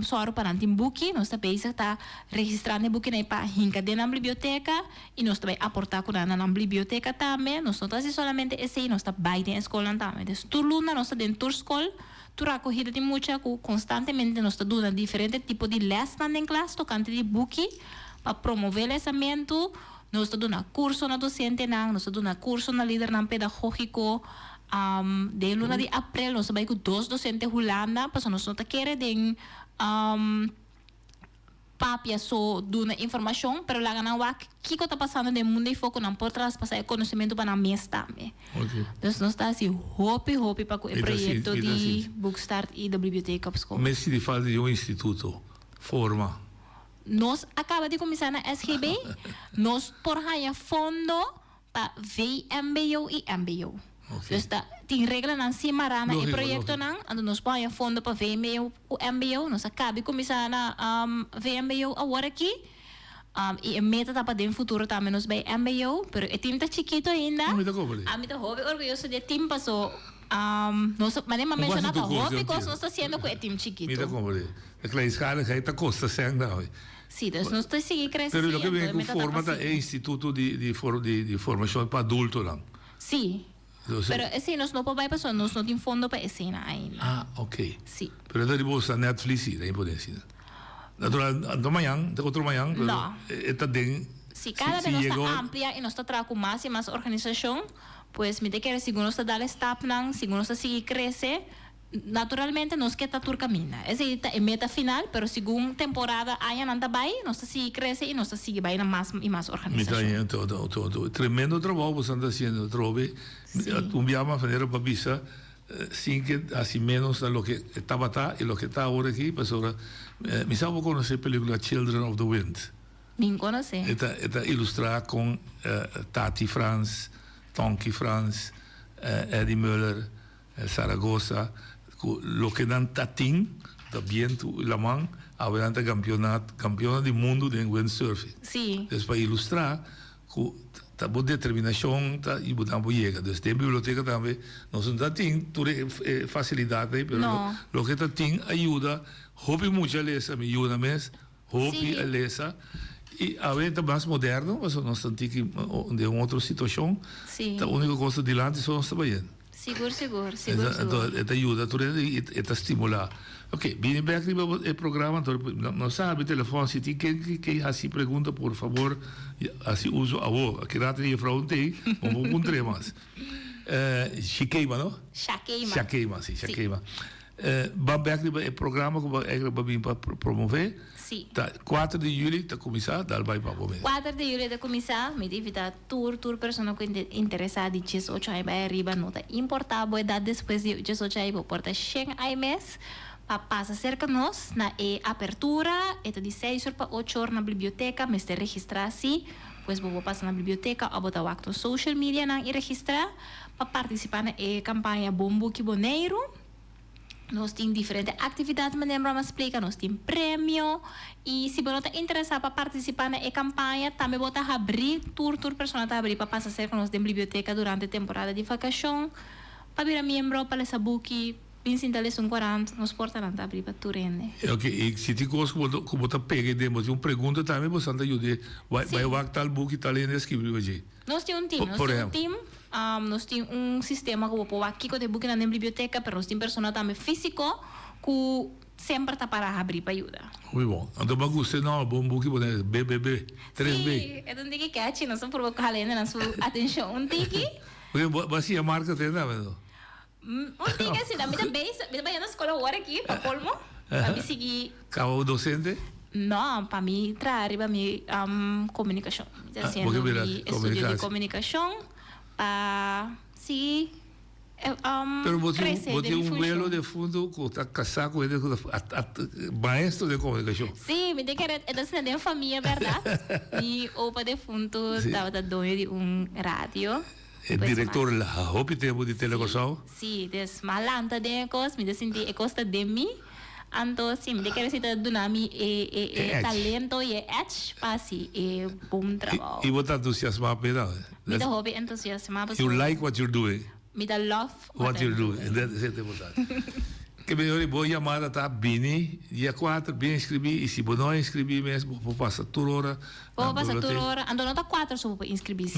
só para tem book, nós também está registrando o book para hincar dentro da biblioteca e nós também aportar com na biblioteca também. Nós não estamos somente esse, nós estamos baixo da escola também. Então, tour luna nós estamos dentro da escola. Tura corrida de muita constantemente nós estamos dando diferentes tipos de lesson em classe, tocante de book, para promover o lançamento. Nós estamos dando curso na docente, nós estamos dando curso na líder pedagógico. De luna de abril, nós estamos com 2 docentes Holanda, para nós não queremos papia só dando informação, mas lá na o que está passando no mundo e foco não por trás passar conhecimento para a mesa também. Okay. Então nós estamos assim, hope para o projeto de Bookstart e da biblioteca para escola. Mas se faz de instituto, forma. Nós acaba de começar na SGB, nós por aí fundo para VMBO e MBO. Okay. Então tem regra na Cimarana e projeto não, então nós põe fundo para VMBO ou MBO, nós acaba de começar na VMBO agora aqui. E a meta está para dentro futuro também nós vai MBO, pero o time está chiquito ainda. A mim está orgulhoso de time passou. Nós mas mencionar para hobby que nós está sendo com o time chiquito. Mira como é que a escala que está costa sendo. Sim, então nós estamos seguindo crescendo. Pero o que vem com forma é instituto de formação para adulto não. Sim. Pero assim, nós não podemos passar, nós não temos fundo para esse ainda. Ah, ok. Sim. Pero daí você Netflix daí pode ser. Natural, do manhã, de outro manhã, não. Está bem. Se cada vez nós está amplia e nós está trazendo mais e mais organização, pues me quer segundo nós está dando step não, segundo nós está seguir crescer, naturalmente nós que está tur camina. Essa é a meta final, pero segundo temporada aí não está bem, nós está seguir crescer e nós está seguir bem na mais e mais organização. Tremendo trabalho você está fazendo, Trobe. Dia uma maneira para bisa, sin que assim menos do que estava e do que está agora aqui, pastora. Me sabe conhecer a película Children of the Wind. Me conhece. Está ilustrada com Tati Frans, Tonki Frans, Eddie Müller, Zaragoza, lo que dan tatin, da viento la man, adelante campeona do mundo de windsurfing. Sim. Então para ilustrar, tá boa determinação, tá e botar boa chega. Então tem biblioteca também, nós não tem toda facilidade, mas lo que tem ajuda, hobby muita lesa, me ajuda mesmo, hobby a lesa. E a vez está mais moderno, mas nós estamos aqui de uma outra situação. Sim. A única coisa de lá é só nós trabalhando. Seguro. Então, ajuda, tudo é estimular. Ok, viene back el programa, entonces no sabe el teléfono, si tiene que así pregunta, por favor, así uso a vos, que rata y fraude, como un más. Shakeima, ¿no? Shakeima. Shakeima. Va back el programa que va a promover, Sim. 4 de julho está começar, dá vai para comer. 4 de julho de começar, me invita tour pessoa que interessada de 18 anos vai arriba, nota importável e depois de 18 anos porta chega a mês para passar cerca nós na abertura, é de 6 horas para 8 horas na biblioteca, mas te registrar-se, pois vou passar na biblioteca, ou botar o social media na e registrar para participar na campanha Bombo que Boneiro. Nós temos diferentes atividades, mas lembra me explica, nós temos prêmio e se você está interessado para participar na campanha, também vou abrir tour pessoal tá abrir para passar cerca nós da biblioteca durante a temporada de vacação, para virar membro para essa book, 40, nós portamos a abrir para turene. Ok, e se te gosta como você pega demos uma pergunta também você anda ajuda, vai o tal book italiano escrever hoje. Nós temos um time, nós temos sistema que vou aqui que book na biblioteca, mas nós temos pessoa também físico que sempre está para abrir para ajudar. Muito bom. Então me gusta não, bom book boné BBB 3B. Sim, é um tiki catchy, nós estamos por calenda na sua atenção, um tiki. Porque você a marca tem não? Um tiki assim, da minha base, minha vai na escola agora aqui para colmo, para me seguir. Como docente? Não, para mim trazer para mim comunicação. Sendo estudante de comunicação para seguir Pero você um belo de fundo que está casado com ele, maestro de comunicação. Sim, me diga que é assim de família, verdade? E opa de fundo estava dono de rádio. É diretor lá, hope tempo de televisão. Sim, des malanta de cos, me senti e costa de mim. Então, sim, me diga que está donami talento e edge pasi e bom trabalho. E você entusiasmado pela? Me dá hobby entusiasmado. You like what you're doing. Me dá love what you're doing. That's it, importante. Que melhor boa chamada tá Bini, dia 4, bem inscrever, e se você não inscrever mesmo, vou passar toda hora. Vou passar toda hora, então não tá 4 só para inscrever.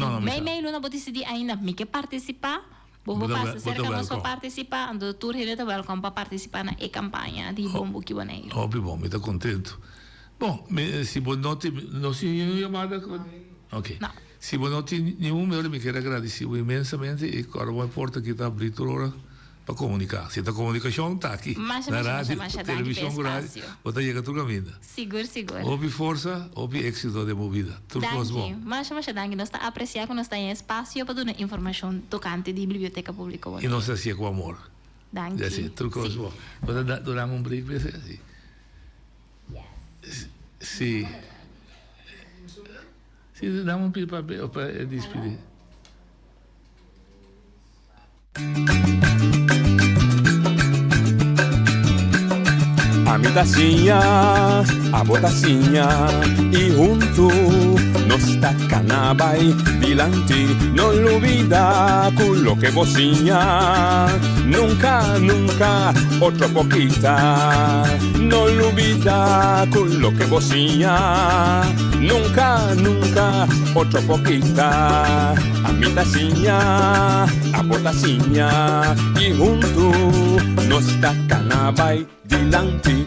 Meio não vou decidir ainda, me quer participar, vou passar cerca nós para participar, então tour ele tá welcome para participar na campanha de Bombo que Boneiro. Bom, me tá contento. Bom, se você não tem chamada, ok. Não. Se você não tem nenhum, eu me quero agradecer imensamente e agora uma porta que está abrindo toda hora para comunicar. Se a comunicação está aqui, na rádio, televisão, rádio, você chega a tua caminho. Seguro. Houve força, houve êxito de movida. Tudo bom. Mas danke, nós está apreciando que nós está em espaço para dar informação tocante de biblioteca pública. E nós assim com amor. Danke. Tudo bom. Você dá um break para você? Sim. Sim, dá um break para despedir. A mi tacinha, a botacinha e junto nos tacanabay dilanti, non olvida quello que vocinha, nunca otra poquita, non olvida quello que vocinha, nunca otra poquita. A mi tacinha, a botacinha e junto nos tacanabay dilanti.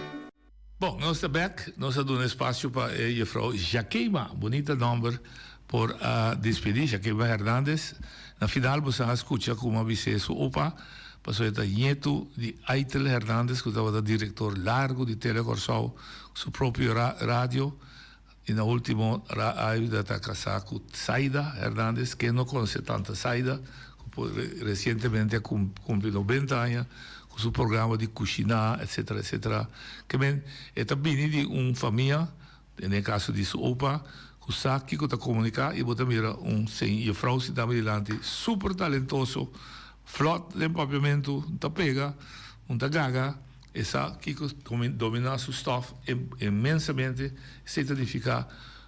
Bom, nós estamos back, nós damos espaço para a juffrouw Jaqueima, bonita nome, por despedir, Jaqueima Hernandes. Na final, você vai escutar como avise sua opa, passou a nieto de Aitel Hernandes, que estava diretor largo de Telecorsal, seu próprio rádio. E na última, ainda está casado com Saida Hernandes, que não conhece tanto Saida, que recentemente cumpriu 90 anos, com seu programa de cozinhar, etc. Que bem, é também de uma família, no caso de sua opa, que sabe que está comunicar e você mira sem frau se dá adiante, super talentoso, flot de empapiamento, tá pega, tá gaga, e sabe que domina seu staff imensamente, se significa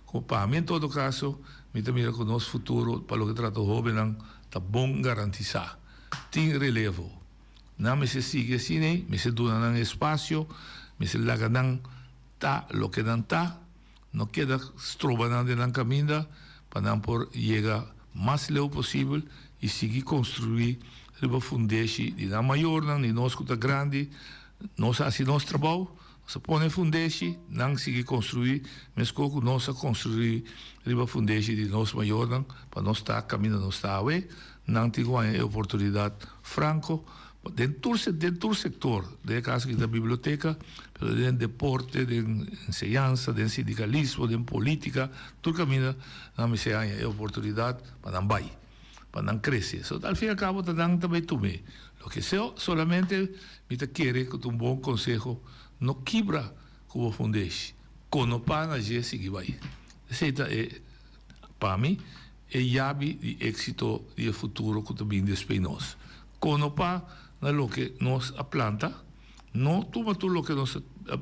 que para mim, em todo caso, me mira que o nosso futuro, para o que trata o jovem, está bom garantizar. Tem relevo. Não me se sigue assim, me se dá um espaço, me se laga tá lo que não tá, não queda estrobanando na caminho, para não por chegar mais leu possível e seguir construir uma fundação de na maior, de nós que está grande, nós assim nosso trabalho, nós põe fundação, não seguir construir, mas como nós construir uma fundação de nós maior, para nós estar caminho, nós estar não tem uma oportunidade franco, dentro do sector, de caso da biblioteca, pero de deporte, de enseñanza, de sindicalismo, de política, todo caminho na mesa é oportunidade para não vai, para não crescer. So, al fin e al cabo, também também lo que sea, solamente me quer que um bom conselho não quebra como fundeixe, quando para na gente seguir vai. Essa é para mim é chave de êxito e futuro que também despeinoso. Quando para na lo que nos planta, não toma tudo lo que nos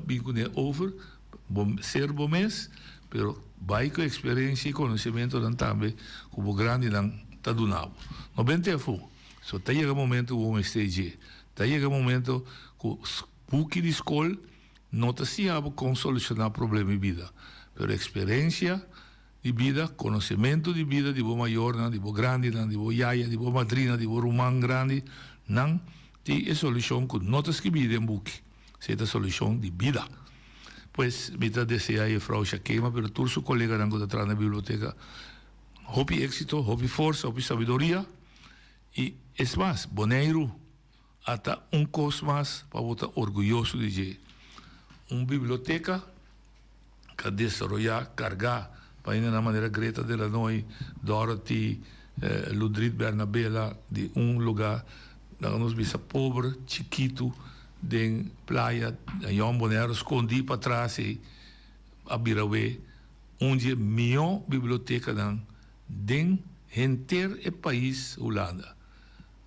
vincula over, ser bom mês, pero vai com experiência e conhecimento também como grande não tá donado. Não bem tempo, só tá chega momento o stage, tá chega momento que pouco de escola não tá se abo com solucionar problema de vida, pero experiência de vida, conhecimento de vida de bo maior, de bo grande, de bo yaya, de bo madrina, de bo román grande, não tem solução que não está escrita em book, é a solução de vida. Pois, me está desejando a Frau Shakema, pero todos os colegas que estão na biblioteca, hobby éxito, hobby força, hobby sabedoria, e é mais, Bonaire, até coisa mais para estar orgulhoso de dizer. Uma biblioteca que desenvolver, carregar, para ir na maneira Greta de la Noi, Dorothy, Ludwig Bernabella, de lugar nós vimos pobre, chiquito, de praia, em Bonaire, escondi para trás e a Birawe, onde melhor biblioteca den inteiro o país Holanda,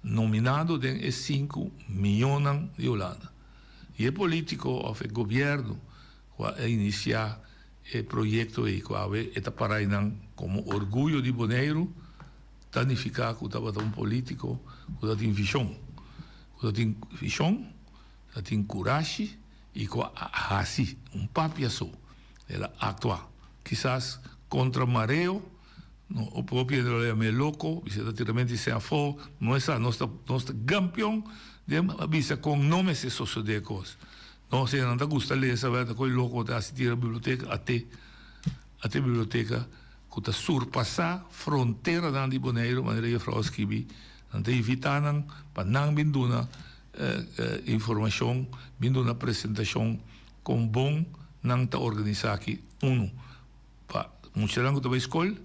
nominado de 5 milhões de Holanda. E é político, ou é governo, a iniciar o projeto e está para aí como orgulho de Bonaire, tanificar que estava um político que tem visão, tem coragem e que assim papia só, ela atua, quizás contra mareo, o próprio é meio louco, exatamente se afou, não é nosso campeão de avisa com nomes e suceder coisas. Não sei, não gosta de ler essa verdade, coi louco de assistir a biblioteca até biblioteca que está surpassar fronteira de Bonaire, maneira que Frau escrevi, não tem evitar para não vir uma informação, vir uma apresentação com bom não está organizar aqui para muitos que estão na escola,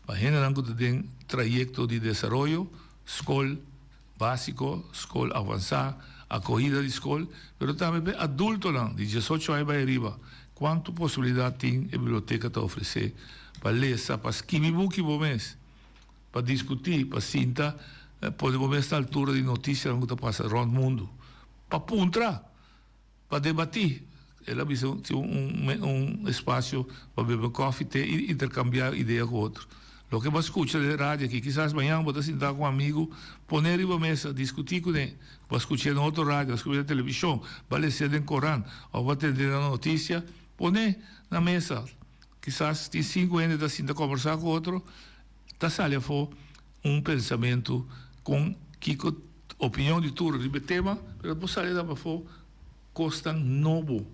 para gente que tem trajeto de desenvolvimento, escola básico, escola avançada, acolhida de escola, mas também adulto de 18 anos para arriba, quanto possibilidade tem a biblioteca para oferecer para ler, para escrever book por mês, para discutir, para sentar, podemos ver esta altura de notícias que está passando no mundo, para pontuar, para debater. Ela tem espaço para beber café e intercambiar ideias com outros. O que você escuta de rádio aqui, quizás amanhã você sentar com um amigo, poner em uma mesa, discutir com ele, vai escutar na outra rádio, escutar na televisão, vai ler no Corão, ou vai atender a notícia, poner na mesa. Quizás tem 5 anos de sentar conversar com outro, está saindo for pensamento com que opinião de tudo de tema, mas você sai da for costa novo.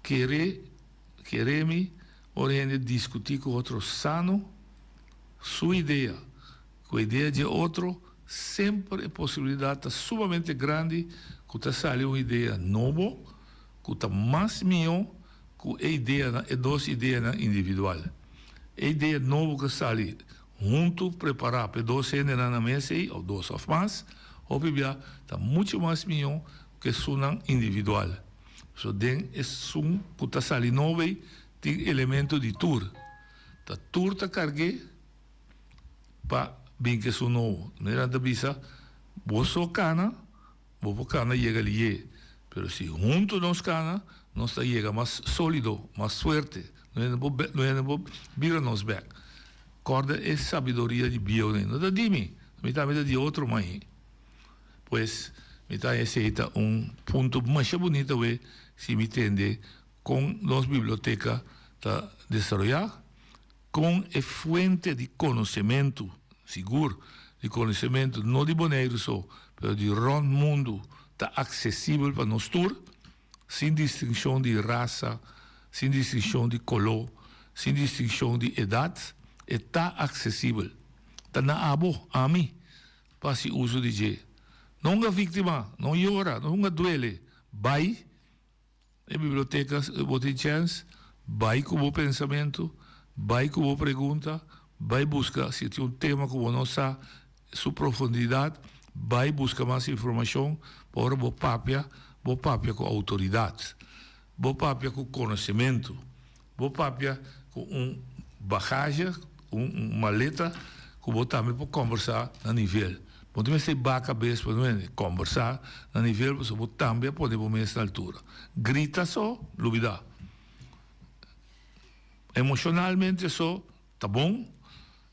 Querer-me, oriente discutir com outro sano, sua ideia, com a ideia de outro, sempre a possibilidade sumamente grande que está saindo uma ideia nova, que está mais melhor que a ideia, e duas ideias individual. A ideia nova que sai junto, preparar para 2 anos na mesa, ou 2 ou mais, ou está muito mais melhor que a individual. So, den é que está saindo novo, tem elemento de tour. A tour está carregada para bem que é novo. Não é bisa, você cana chega ali. Mas se junto nós cana, nós chega mais sólido, mais forte. Não é vira nos back. Corda é sabedoria de bio, não é de mim, me dá de outro mãe. Pois, me dá esse ponto mais bonito, se me entende, com as bibliotecas da desenvolver, com a fonte de conhecimento, seguro, de conhecimento, não de Bonaire só, mas de todo mundo, está acessível para nós todos, sem distinção de raça, sem distinção de color, sem distinção de idade, está acessível. Está na abo, a mim, para se uso de G. Não é vítima, não llora, não duele. Vai, a biblioteca botem chance, vai com o pensamento, vai com a pergunta, vai buscar, se tem um tema que não sabe, sua profundidade, vai buscar mais informação, para o papia com autoridade, o papia com conhecimento, o papia com bagagem, maleta, que você também pode conversar a nível. Você não tem a cabeça para conversar a nível, você também pode pôr nessa altura. Grita só, dúvida. Emocionalmente só, tá bom.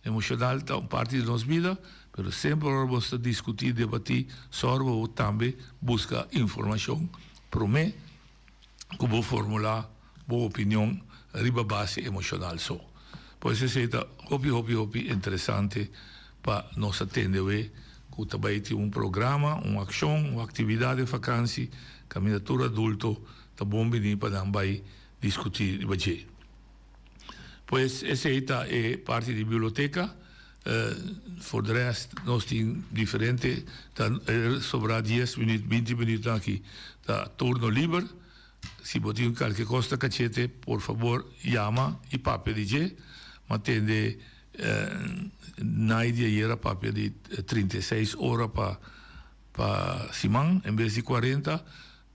Emocional está uma parte de nossa vida, mas sempre vamos discutir, debater, só vamos também buscar informação para mim, que vou formular boa opinião, riba base emocional só. Pois isso é hopi interessante para nós atender, que também tem um programa, uma ação, uma atividade de vacância, candidatura adulto, tá bom venir para também discutir e Pois essa é parte da biblioteca. Voor de rest, nós temos diferente, sobra 10 minutos, 20 minutos aqui. Tá turno livre. Se você tem qualquer coisa cachete, por favor, chama e papel de matende naide era papel de 36 horas para semana, em vez de 40,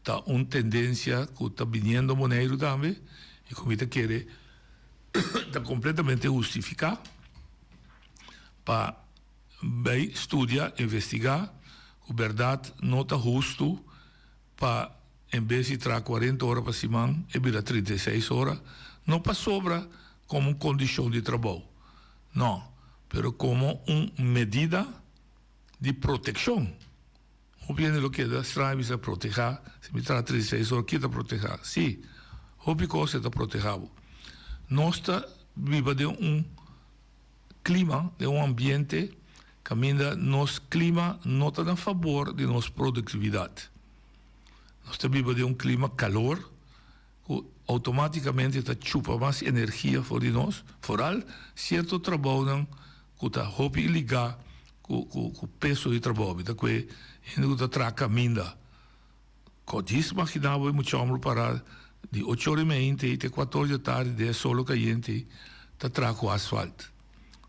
tá uma tendência que está vindo Bonaire também, e como você quer está completamente justificado para estudar, investigar, a verdade não está justo para, em vez de trazer 40 horas para semana, e virar 36 horas, não para sobra como uma condição de trabalho. Não, mas como uma medida de proteção. O que é o que é a proteger, se me traz 36 horas, que está proteger? Sim, o que está protegido. Nós vivemos de um clima, de um ambiente que nosso clima não está a favor de nossa produtividade. Nós vivemos de um clima calor, que automaticamente está chupa mais energia fora de nós, fora certo trabalho que está ligado com o peso de trabalho, que está trazendo caminho. Quando imaginava muito homem para de 8h30 até 14 da tarde, de solo caliente, está trazendo asfalto.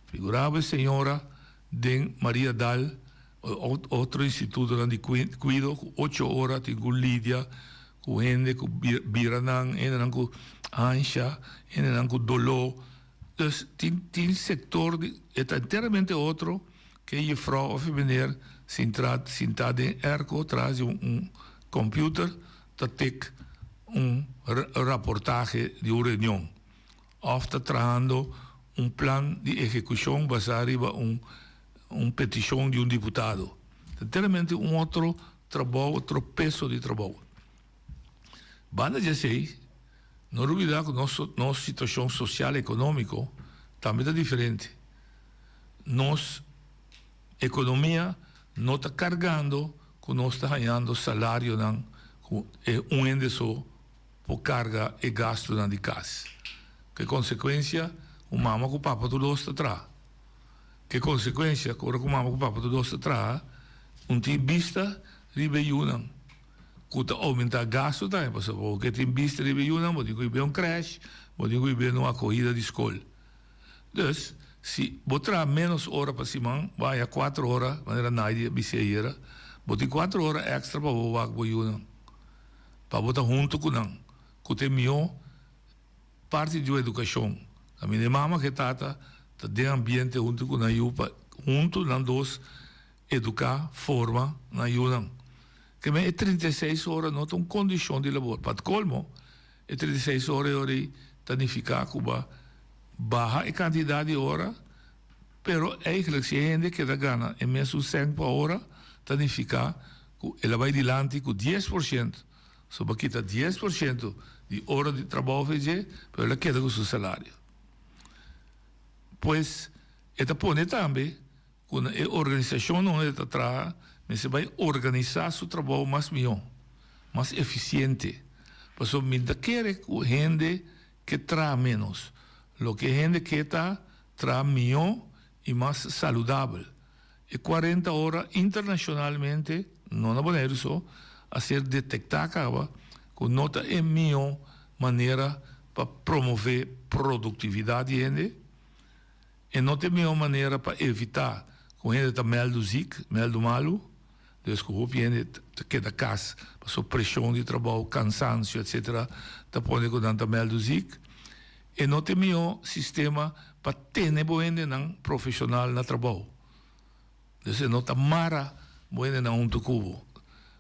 Figurava a senhora de Maria Dal, outro instituto de cuido, 8 horas, tem com Lídia, com gente, com Biranang, com Ansha, com Dolor. Então, tem sector, é inteiramente outro, que a vrouw of meneer sentada em erco atrás de um computer, está tendo reportagem de uma reunião. Ou está trazendo plan de execução baseado em petição de deputado. Inteiramente outro trabalho, outro peso de trabalho. Banda de sei, não olvidar que nossa situação social e econômica também é diferente. Nossa economia não está carregando que nós está ganhando salário um ende só por carga e gasto na de casa. Que consequência, o mama com o papa tudo está atrás. Que consequência, agora com o mama com o papa tudo está atrás, tem vista ribeiunam. Que aumenta o gasto também, porque tem vista ribeiunam, pode haver um crash, pode haver uma corrida de escola. Então, se botar menos horas para semana, vai a 4 horas, maneira naide, biceira, botar 4 horas extra para o bagulho, para botar junto com não, que tem melhor parte de educação. A minha mama que está de ambiente junto com a Yupa, junto com nós educar, forma na Yunan. Que é 36 horas, não tem condição de labor. Para colmo, é 36 horas tanificar Cuba baixa a quantidade de horas, pero eigenlijk se a gente que dá gana em mesmo 100 por hora, tanificar, ela vai adiante com 10%. Só para quitar 10% de hora de trabalho fazer, pero ela queda com seu salário. Pois, esta põe também, quando a organização não está atrás, mas você vai organizar seu trabalho mais melhor, mais eficiente. Por isso, me quer gente que traz menos. Lo que gente que está traz melhor e mais saudável. E 40 horas internacionalmente não na Bonaire só, a ser detectar acaba com nota é melhor maneira para promover produtividade e não tem melhor maneira para evitar com ele tá mel do zic, mel do malo, dus que hoop je que da casa, para pressão de trabalho, cansaço, etc. Tá pode com tanta mel do zic e não tem melhor sistema para ter boende não profissional na trabalho. Dus não tá mara boende não um tucubo.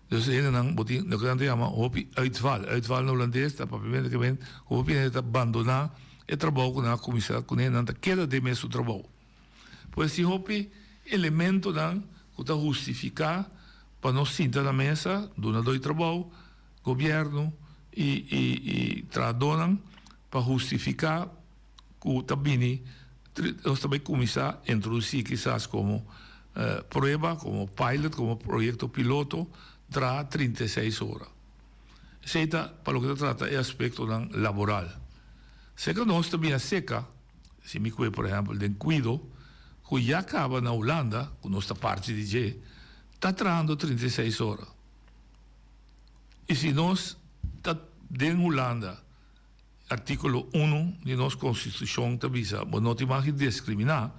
Dus ele não botin, no que ande chama hoop uitval no holandês, tá para primeiro que vem, hoop ele tá abandonar e trabalho com a comissão, com ele não tá queda de mesmo trabalho. Pois se hoop elemento não que tá justificar para nós sentar na mesa, donador de trabalho, governo e tradonan para justificar que também nós também começar a introduzir quizás como prueba, como pilot, como projeto piloto, tra 36 horas. Seita, para o que se trata, é aspecto laboral. Se que nós também a seca, se me cuida, por exemplo, de cuido, que já acaba na Holanda, com nossa parte de G, está traindo 36 horas. E se nós está dentro da Holanda, artículo 1 de nossa Constituição te avisa, mas não te imaginas discriminar,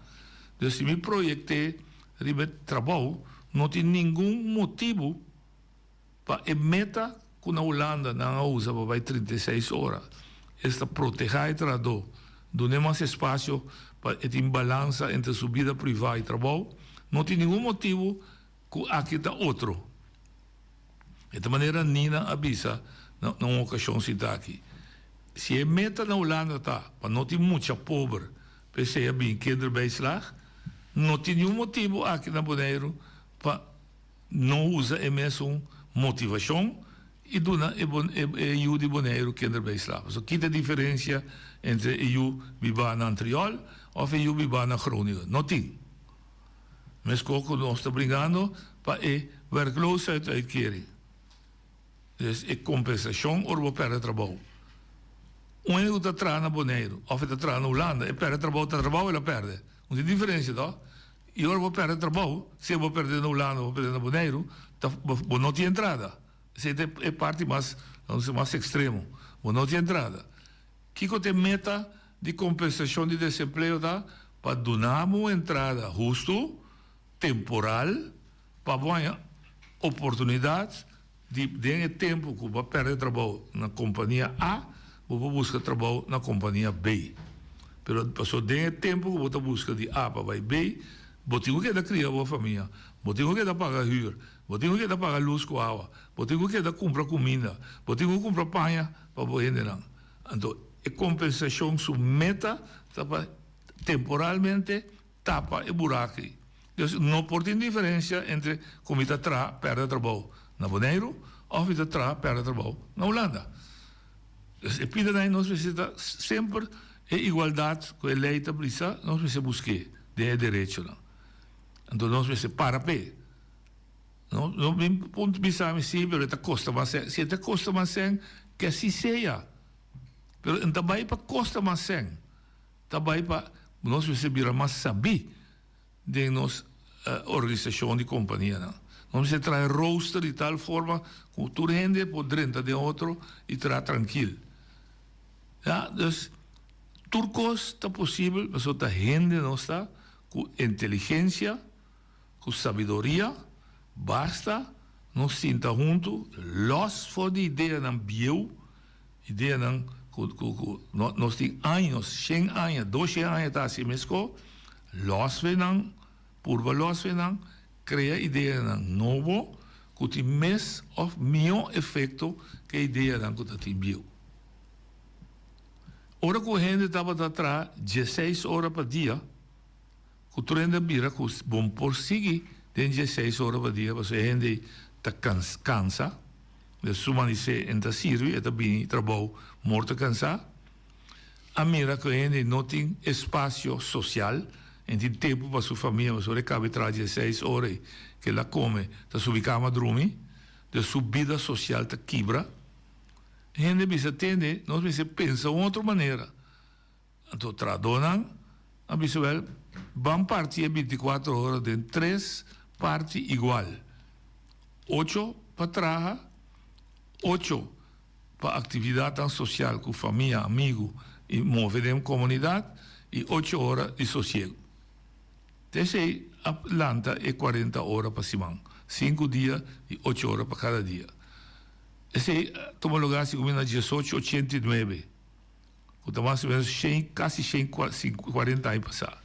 então se me projetei de trabalho, não tem nenhum motivo para a meta que na Holanda não usa para 36 horas. Esta proteger o trabalhador, dá mais espaço para a imbalança entre sua vida privada e trabalho, não tem nenhum motivo que aqui está outro. De maneira, Nina avisa, numa ocasião se está aqui. Se a meta na Holanda está, para não ter muita pobre, para ser bem kinderbijslag, não tem nenhum motivo aqui na Bonaire para não usar a mesma motivação e dona EU de Bonaire kinderbijslag. So, que é a diferença entre EU viva na Antriol ou EU viva na Groningen? Não tem. Mas como nós estamos brigando para a werkloosheid uitkering. Dus a compensação ou para trabalho. Um é o que está na Bonaire, ou está na Holanda, e perde trabalho, ela perde. Não tem diferença, não? E agora vou perder trabalho, se eu vou perder na Holanda, vou perder na Bonaire, não tem entrada. Essa é a parte mais extrema. Não tem entrada. Que tem meta de compensação de desemprego, tá? Para dar uma entrada justa, temporal, para dar oportunidades de tempo que vai perder trabalho na companhia A, vou buscar trabalho na companhia B. Pero passou de tempo que vou buscar de A para B, vou ter que criar uma família, vou ter que pagar huur, vou ter que pagar luz com água, vou ter que comprar comida, vou ter que comprar panha para poder entrar. Então, a compensação sua meta temporalmente tapa o buraco. Então, não pode ter diferença entre como está perde trabalho na Bonaire ou está perde trabalho na Holanda. E pida daí nós precisamos sempre a igualdade que a lei estabelece, nós precisamos buscar de direito. Então nós precisamos para pé. Não ponto pensar sim, mas это custa mais, se это custa mais, que assim seja. Mas também para custa mais, também para nós precisamos mais saber de nossa organização de companhia. Nós precisamos trazer roster de tal forma que tu rende por dentro de outro e trazer tranquilo. Ja, dus turcos está possível, mas outra gente não está com inteligência, com sabedoria, basta nós sinta junto, los for de ideia não bio, ideia não nós temos anos, 100 anos, 200 anos tá assim mesmo, los venang, purva los venang, cria ideia não novo, que tem mais ou melhor efeito que a ideia não que tem bio. Ora que a gente estava atrás 16 horas por dia, que o trem vira que bom por seguir de 16 horas por dia, porque a gente está cansa, de sumanizar em Sirvi, e também trabalho morto cansado. A mira que a gente não tem espaço social, não tem tempo para sua família, mas ora cabe atrás 16 horas que ela come, está sua cama dorme, de sua vida social está quebra. A gente precisa entender, nós precisamos pensar de outra maneira. Então, tradonan, a pessoa vai partir 24 horas de 3 partes igual. 8 para trabajar, 8 para actividad social con familia, amigos y mover en comunidad y 8 horas de sosiego. Entonces, Atlanta es 40 horas para semana, 5 días y 8 horas para cada día. Ese toma lugar en 1889, cuando más o menos casi 40 años pasados.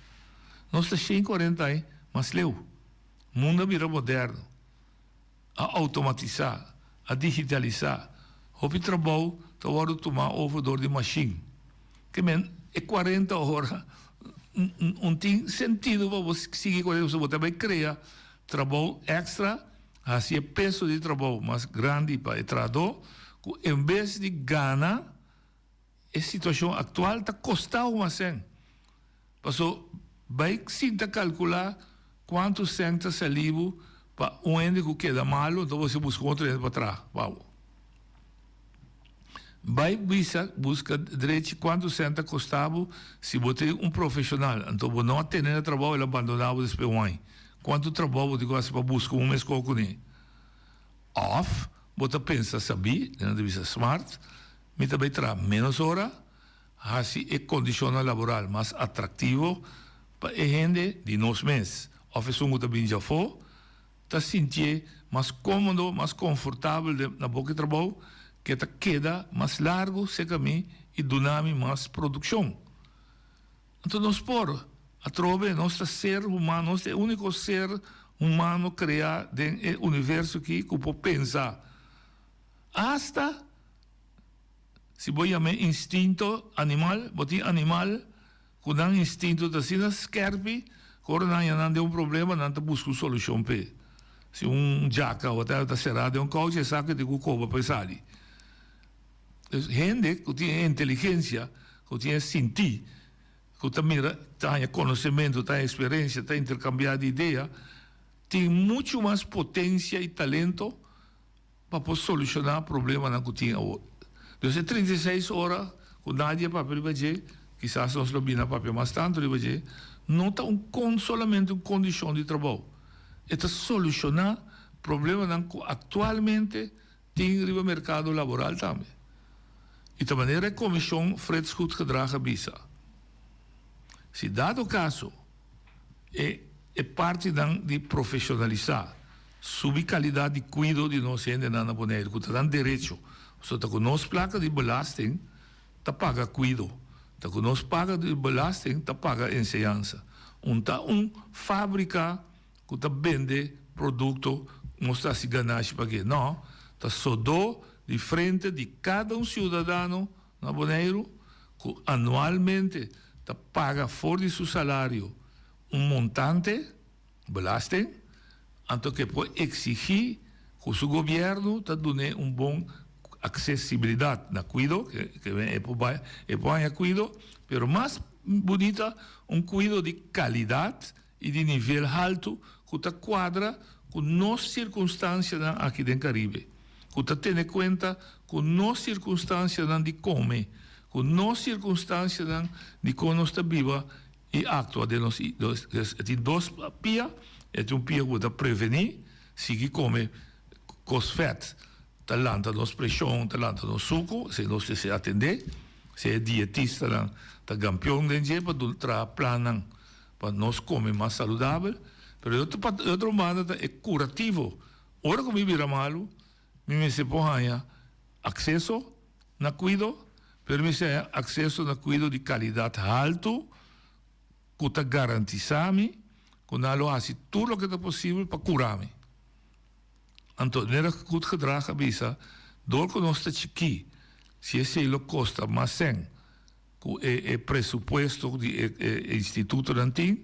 No está 40 años más leu. O mundo vira moderno. A automatizar, a digitalizar. Op je trabalho, te worden tomar over door de machine. Que men, é 40 horas, tem sentido para você seguir com isso. Você também cria trabalho extra, assim é peso de trabalho mais grande para o trabalhador, que em vez de ganhar, a situação atual está custando mais sem. Passou, vai sim calcular quanto centa salivo para onde que queda malo, então você busca outro para trás. Wow. Vai busca direito quanto centa custava se você é profissional. Então, você não atender o trabalho e abandonava depois de um ano. Quanto trabalho você gosta para buscar mês com ele? Of, você pensa, saber, deve ser smart, mas também terá menos horas, assim é condição laboral mais atrativo para a gente de nós mesmos. Of é um também já foi, está sentir mais cômodo, mais confortável na boca de trabalho, que queda mais largo esse caminho e dinâmico mais produção. Então, nós por a trove, nosso ser humano, nosso único ser humano criado no universo que pode pensar. Hasta, se vou chamar instinto animal, botar animal, com um instinto da sina skerpi, quando não tem problema, não busca uma solução para. Se jaca ou até será de coche, sabe que coba para sair. Gente que tem inteligência, que tem sentir, que tem conhecimento, tem experiência, tem intercambiar de ideia, tem muito mais potência e talento para poder solucionar problemas que tem hoje. Então, 36 horas, com nadie para fazer, quizás nós não vimos para mais tanto, não está solamente uma condição de trabalho. É solucionar problemas que atualmente tem no mercado laboral também. E de maneira a comissão Fredsgoed gedragen bisa. Se dado caso, é parte de profissionalizar, subir qualidade de cuidado de nós gente na Bonaire, que está dando direito. Se está com nós placa de belasting, está paga cuidado. Está com nós paga de belasting, está paga ensinança. Está fábrica que está vende produto, não está se ganhando para quê? Não, está só do de frente de cada cidadão na Bonaire, que anualmente paga fora de seu salário montante, belasting, então que pode exigir que o seu governo dê bom acessibilidade na cuidado, que é bom cuidado, mas mais bonita, cuidado de qualidade e de nível alto, que quadra com nossas circunstâncias aqui no Caribe. Que tem em conta com nossas circunstâncias de comer, com nossas circunstâncias de como nós vivemos e atua de nós. Tem dois pias, é pia que prevenir, se que come cosfet, talanta nos pressão, talanta nos suco, se nós se atender, se é dietista, tá campeão de dia para planar para nós comer mais saudável, mas outro lado é curativo. Ora que me vira malo, me se põe acesso na cuidado, pero me se acesso na cuidado de qualidade alto, que está garantizado-me, que não hace tudo o que é possível para curar-me. Então, nera que gedrag avisa, door que nós estamos aqui, se esse lo custa mais sem, que é pressuposto do Instituto Rantin,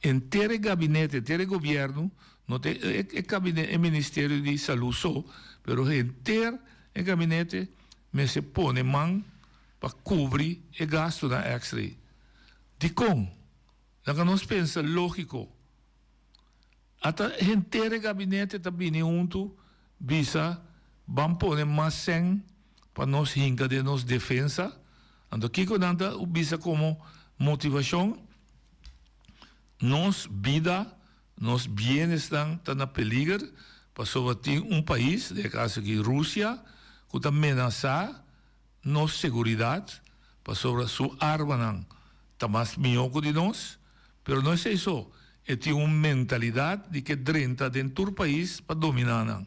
inteiro gabinete, inteiro governo, não tem gabinete, Ministério de Saúde só, pero inteiro gabinete me se põe mão para cobrir o gasto da X-ray. De como? Não nós pensa lógico. Até inteiro gabinete também junto, bisa, vamos pôr mais 100 para nós hinca de nossa defesa. Então, aqui que nada o bisa como motivação, nos vida, nos bienestar está na peligro, Passou tem país, de caso aqui Rússia, que está ameaçar nossa segurança, passou sua arma não, está mais melhor de nós, mas não é isso. Tem uma mentalidade de que drenta dentro do país para dominar não.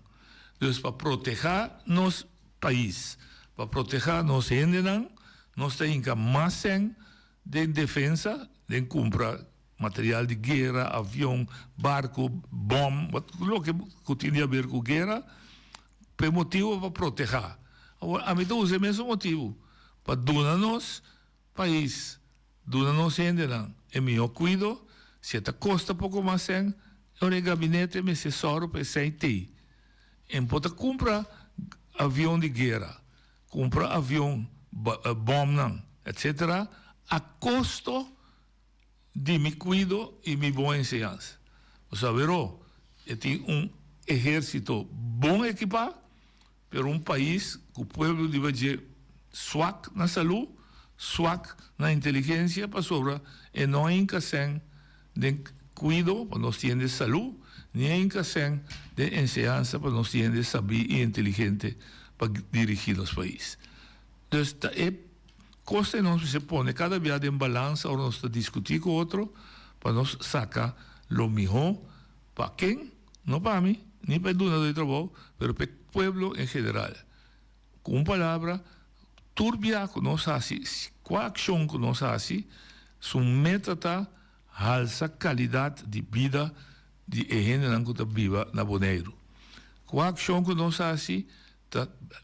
Então, para proteger nosso país, para proteger nossa gente não, nós temos mais de defesa, de comprar material de guerra, avião, barco, bomba, tudo que tinha a ver com guerra, por motivo para proteger. Agora, a mim usa o mesmo motivo, para donar nosso país, donar nossa gente não. É melhor cuido, se está custa pouco mais, o gabinete me assessora para CIT. E pode comprar avião de guerra, comprar avião, bomba, etc., a custo de me cuido e me boa ensinança. Você verá, tem exército bom equipado, mas país que o povo deve ser swak na saúde, swak na inteligência, para sobra, e não é incapaz de cuido para nós termos saúde, nem é incapaz de ensinança para nós termos saber e inteligente para dirigir os países. Então, costa não se põe cada vez em balança ou nós discutir com outro para nós sacar o melhor para quem, não para mim, nem para o dono de trabalho, mas para o povo em geral. Com uma palavra, turbia que nós fazemos, qual ação que nós fazemos, sua meta está alça qualidade de vida de gente que está viva na Bonaire. Qual ação que nós fazemos,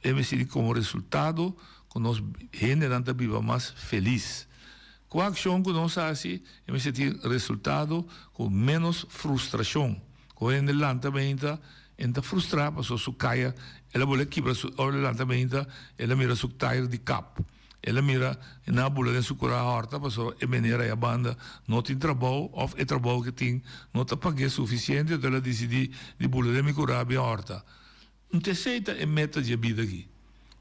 é como resultado que nós gente está viva mais feliz. Com a ação que nós fazemos, é resultado com menos frustração. Com a lançamento, está frustrada, porque sua caia, ela vai quebrar o lançamento, ela mira seu tire de cap. Ela mira na bula de sua horta, porque é maneira a banda não tem trabalho, ou é trabalho que tem, não está pagando suficiente, então ela decide de bula de me curar a horta. Não te aceita a meta de vida aqui.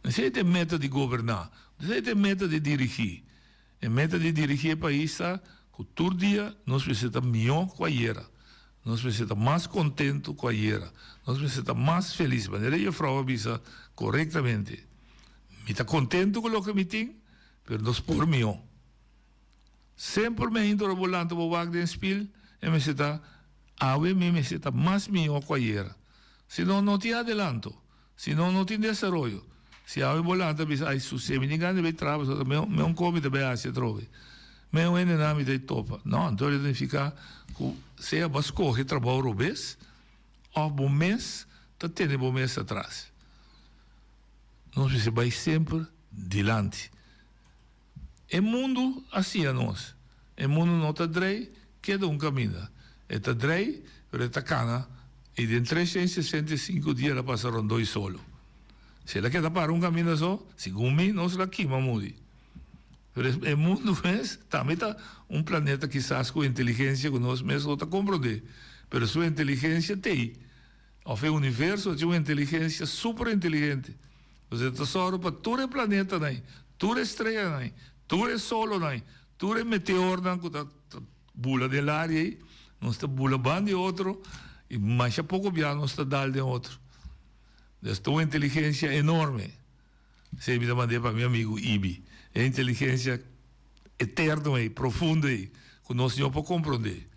Não sei a meta de governar, não sei a meta de dirigir. A meta de dirigir o país está que todo dia nós precisamos melhor com a era. Nós precisamos mais contente com a era. Nós precisamos mais feliz. De maneira que a frau avisa corretamente. Me está contente com o que me tem, mas nós por melhor. Sempre me indo volante para o wag de espil, e me está mais melhor com a era. Senão não tem adelanto, senão não tem desenvolvimento. Se há volante, aí sucede, ninguém deve trabalhar, me um come de bem se trove. Me um enemy de topa. Não, então ele fica se a bas corre trabalho robês, ou bom mês, tá tendo bom mês atrás. Nós precisamos sempre dilante. O mundo assim a nós. O mundo não está drei, queda caminho. Está drei, mas está cana. E de 365 dias ela passaram 2 solo. Se ela quer para caminho só, segundo mim, nós la queima muito. Mas o mundo também está planeta quizás com inteligência que nós mesmos não compreendemos. Mas sua inteligência tem. O universo tem uma inteligência super inteligente. Você está só para todo o planeta, toda estrela, todo o sol, todo o meteoro, que está bula de área, não está bula de outro, e mais a pouco bem não está dando de outro. Então, uma inteligência enorme. Se me mandei para meu amigo Ibi. É inteligência eterna, profunda, que nós não podemos compreender.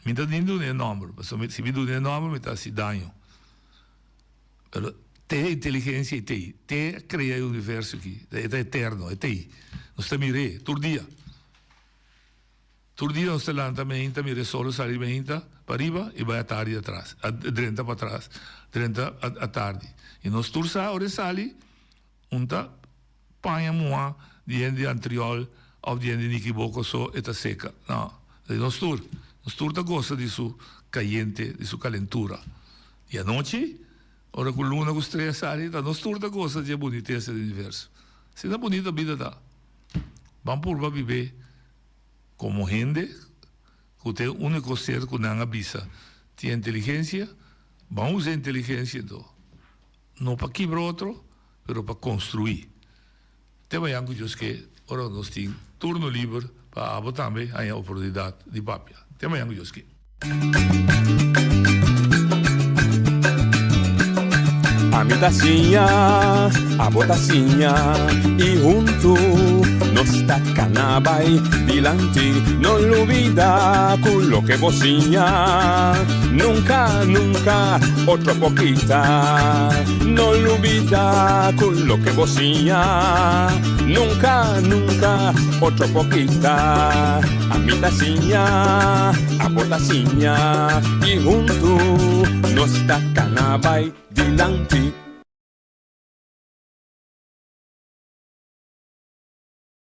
Me está dando um nome, se me dá um nome, me está se dando. Mas tem inteligência e tem cria o universo aqui, é eterno, é tem. Nós estamos mirando, todo dia. Todo dia nós estamos também, mirando solo, salimos para riba e vai à tarde atrás, 30 para trás, 30 à tarde. E nós tursa, ora sali, panha moa, de antriol, ou de niquiboco, só, eta seca. Não, nós turta gosta de sua caliente, de sua calentura. E a noite, ora com luna, com estrela sali, nós turta gosta de a boniteza do universo. Se não bonita a vida dá. Vamos por viver como gente, que é o único ser que não avisa. Tem inteligência, vamos usar inteligência, então. Não para quebrar outro, mas para construir. Temos aí que agora nós temos turno livre para também a oportunidade de papia. Temos aí que mi tacinha, a botacinha e junto nos tacanabay dilante, no lo olvida con lo que bocinha, nunca, nunca, otro poquita, no lo olvida con lo que bocinha, nunca, nunca, otro poquita, a mi tacinha, a botacinha y junto nos tacanabay dilante.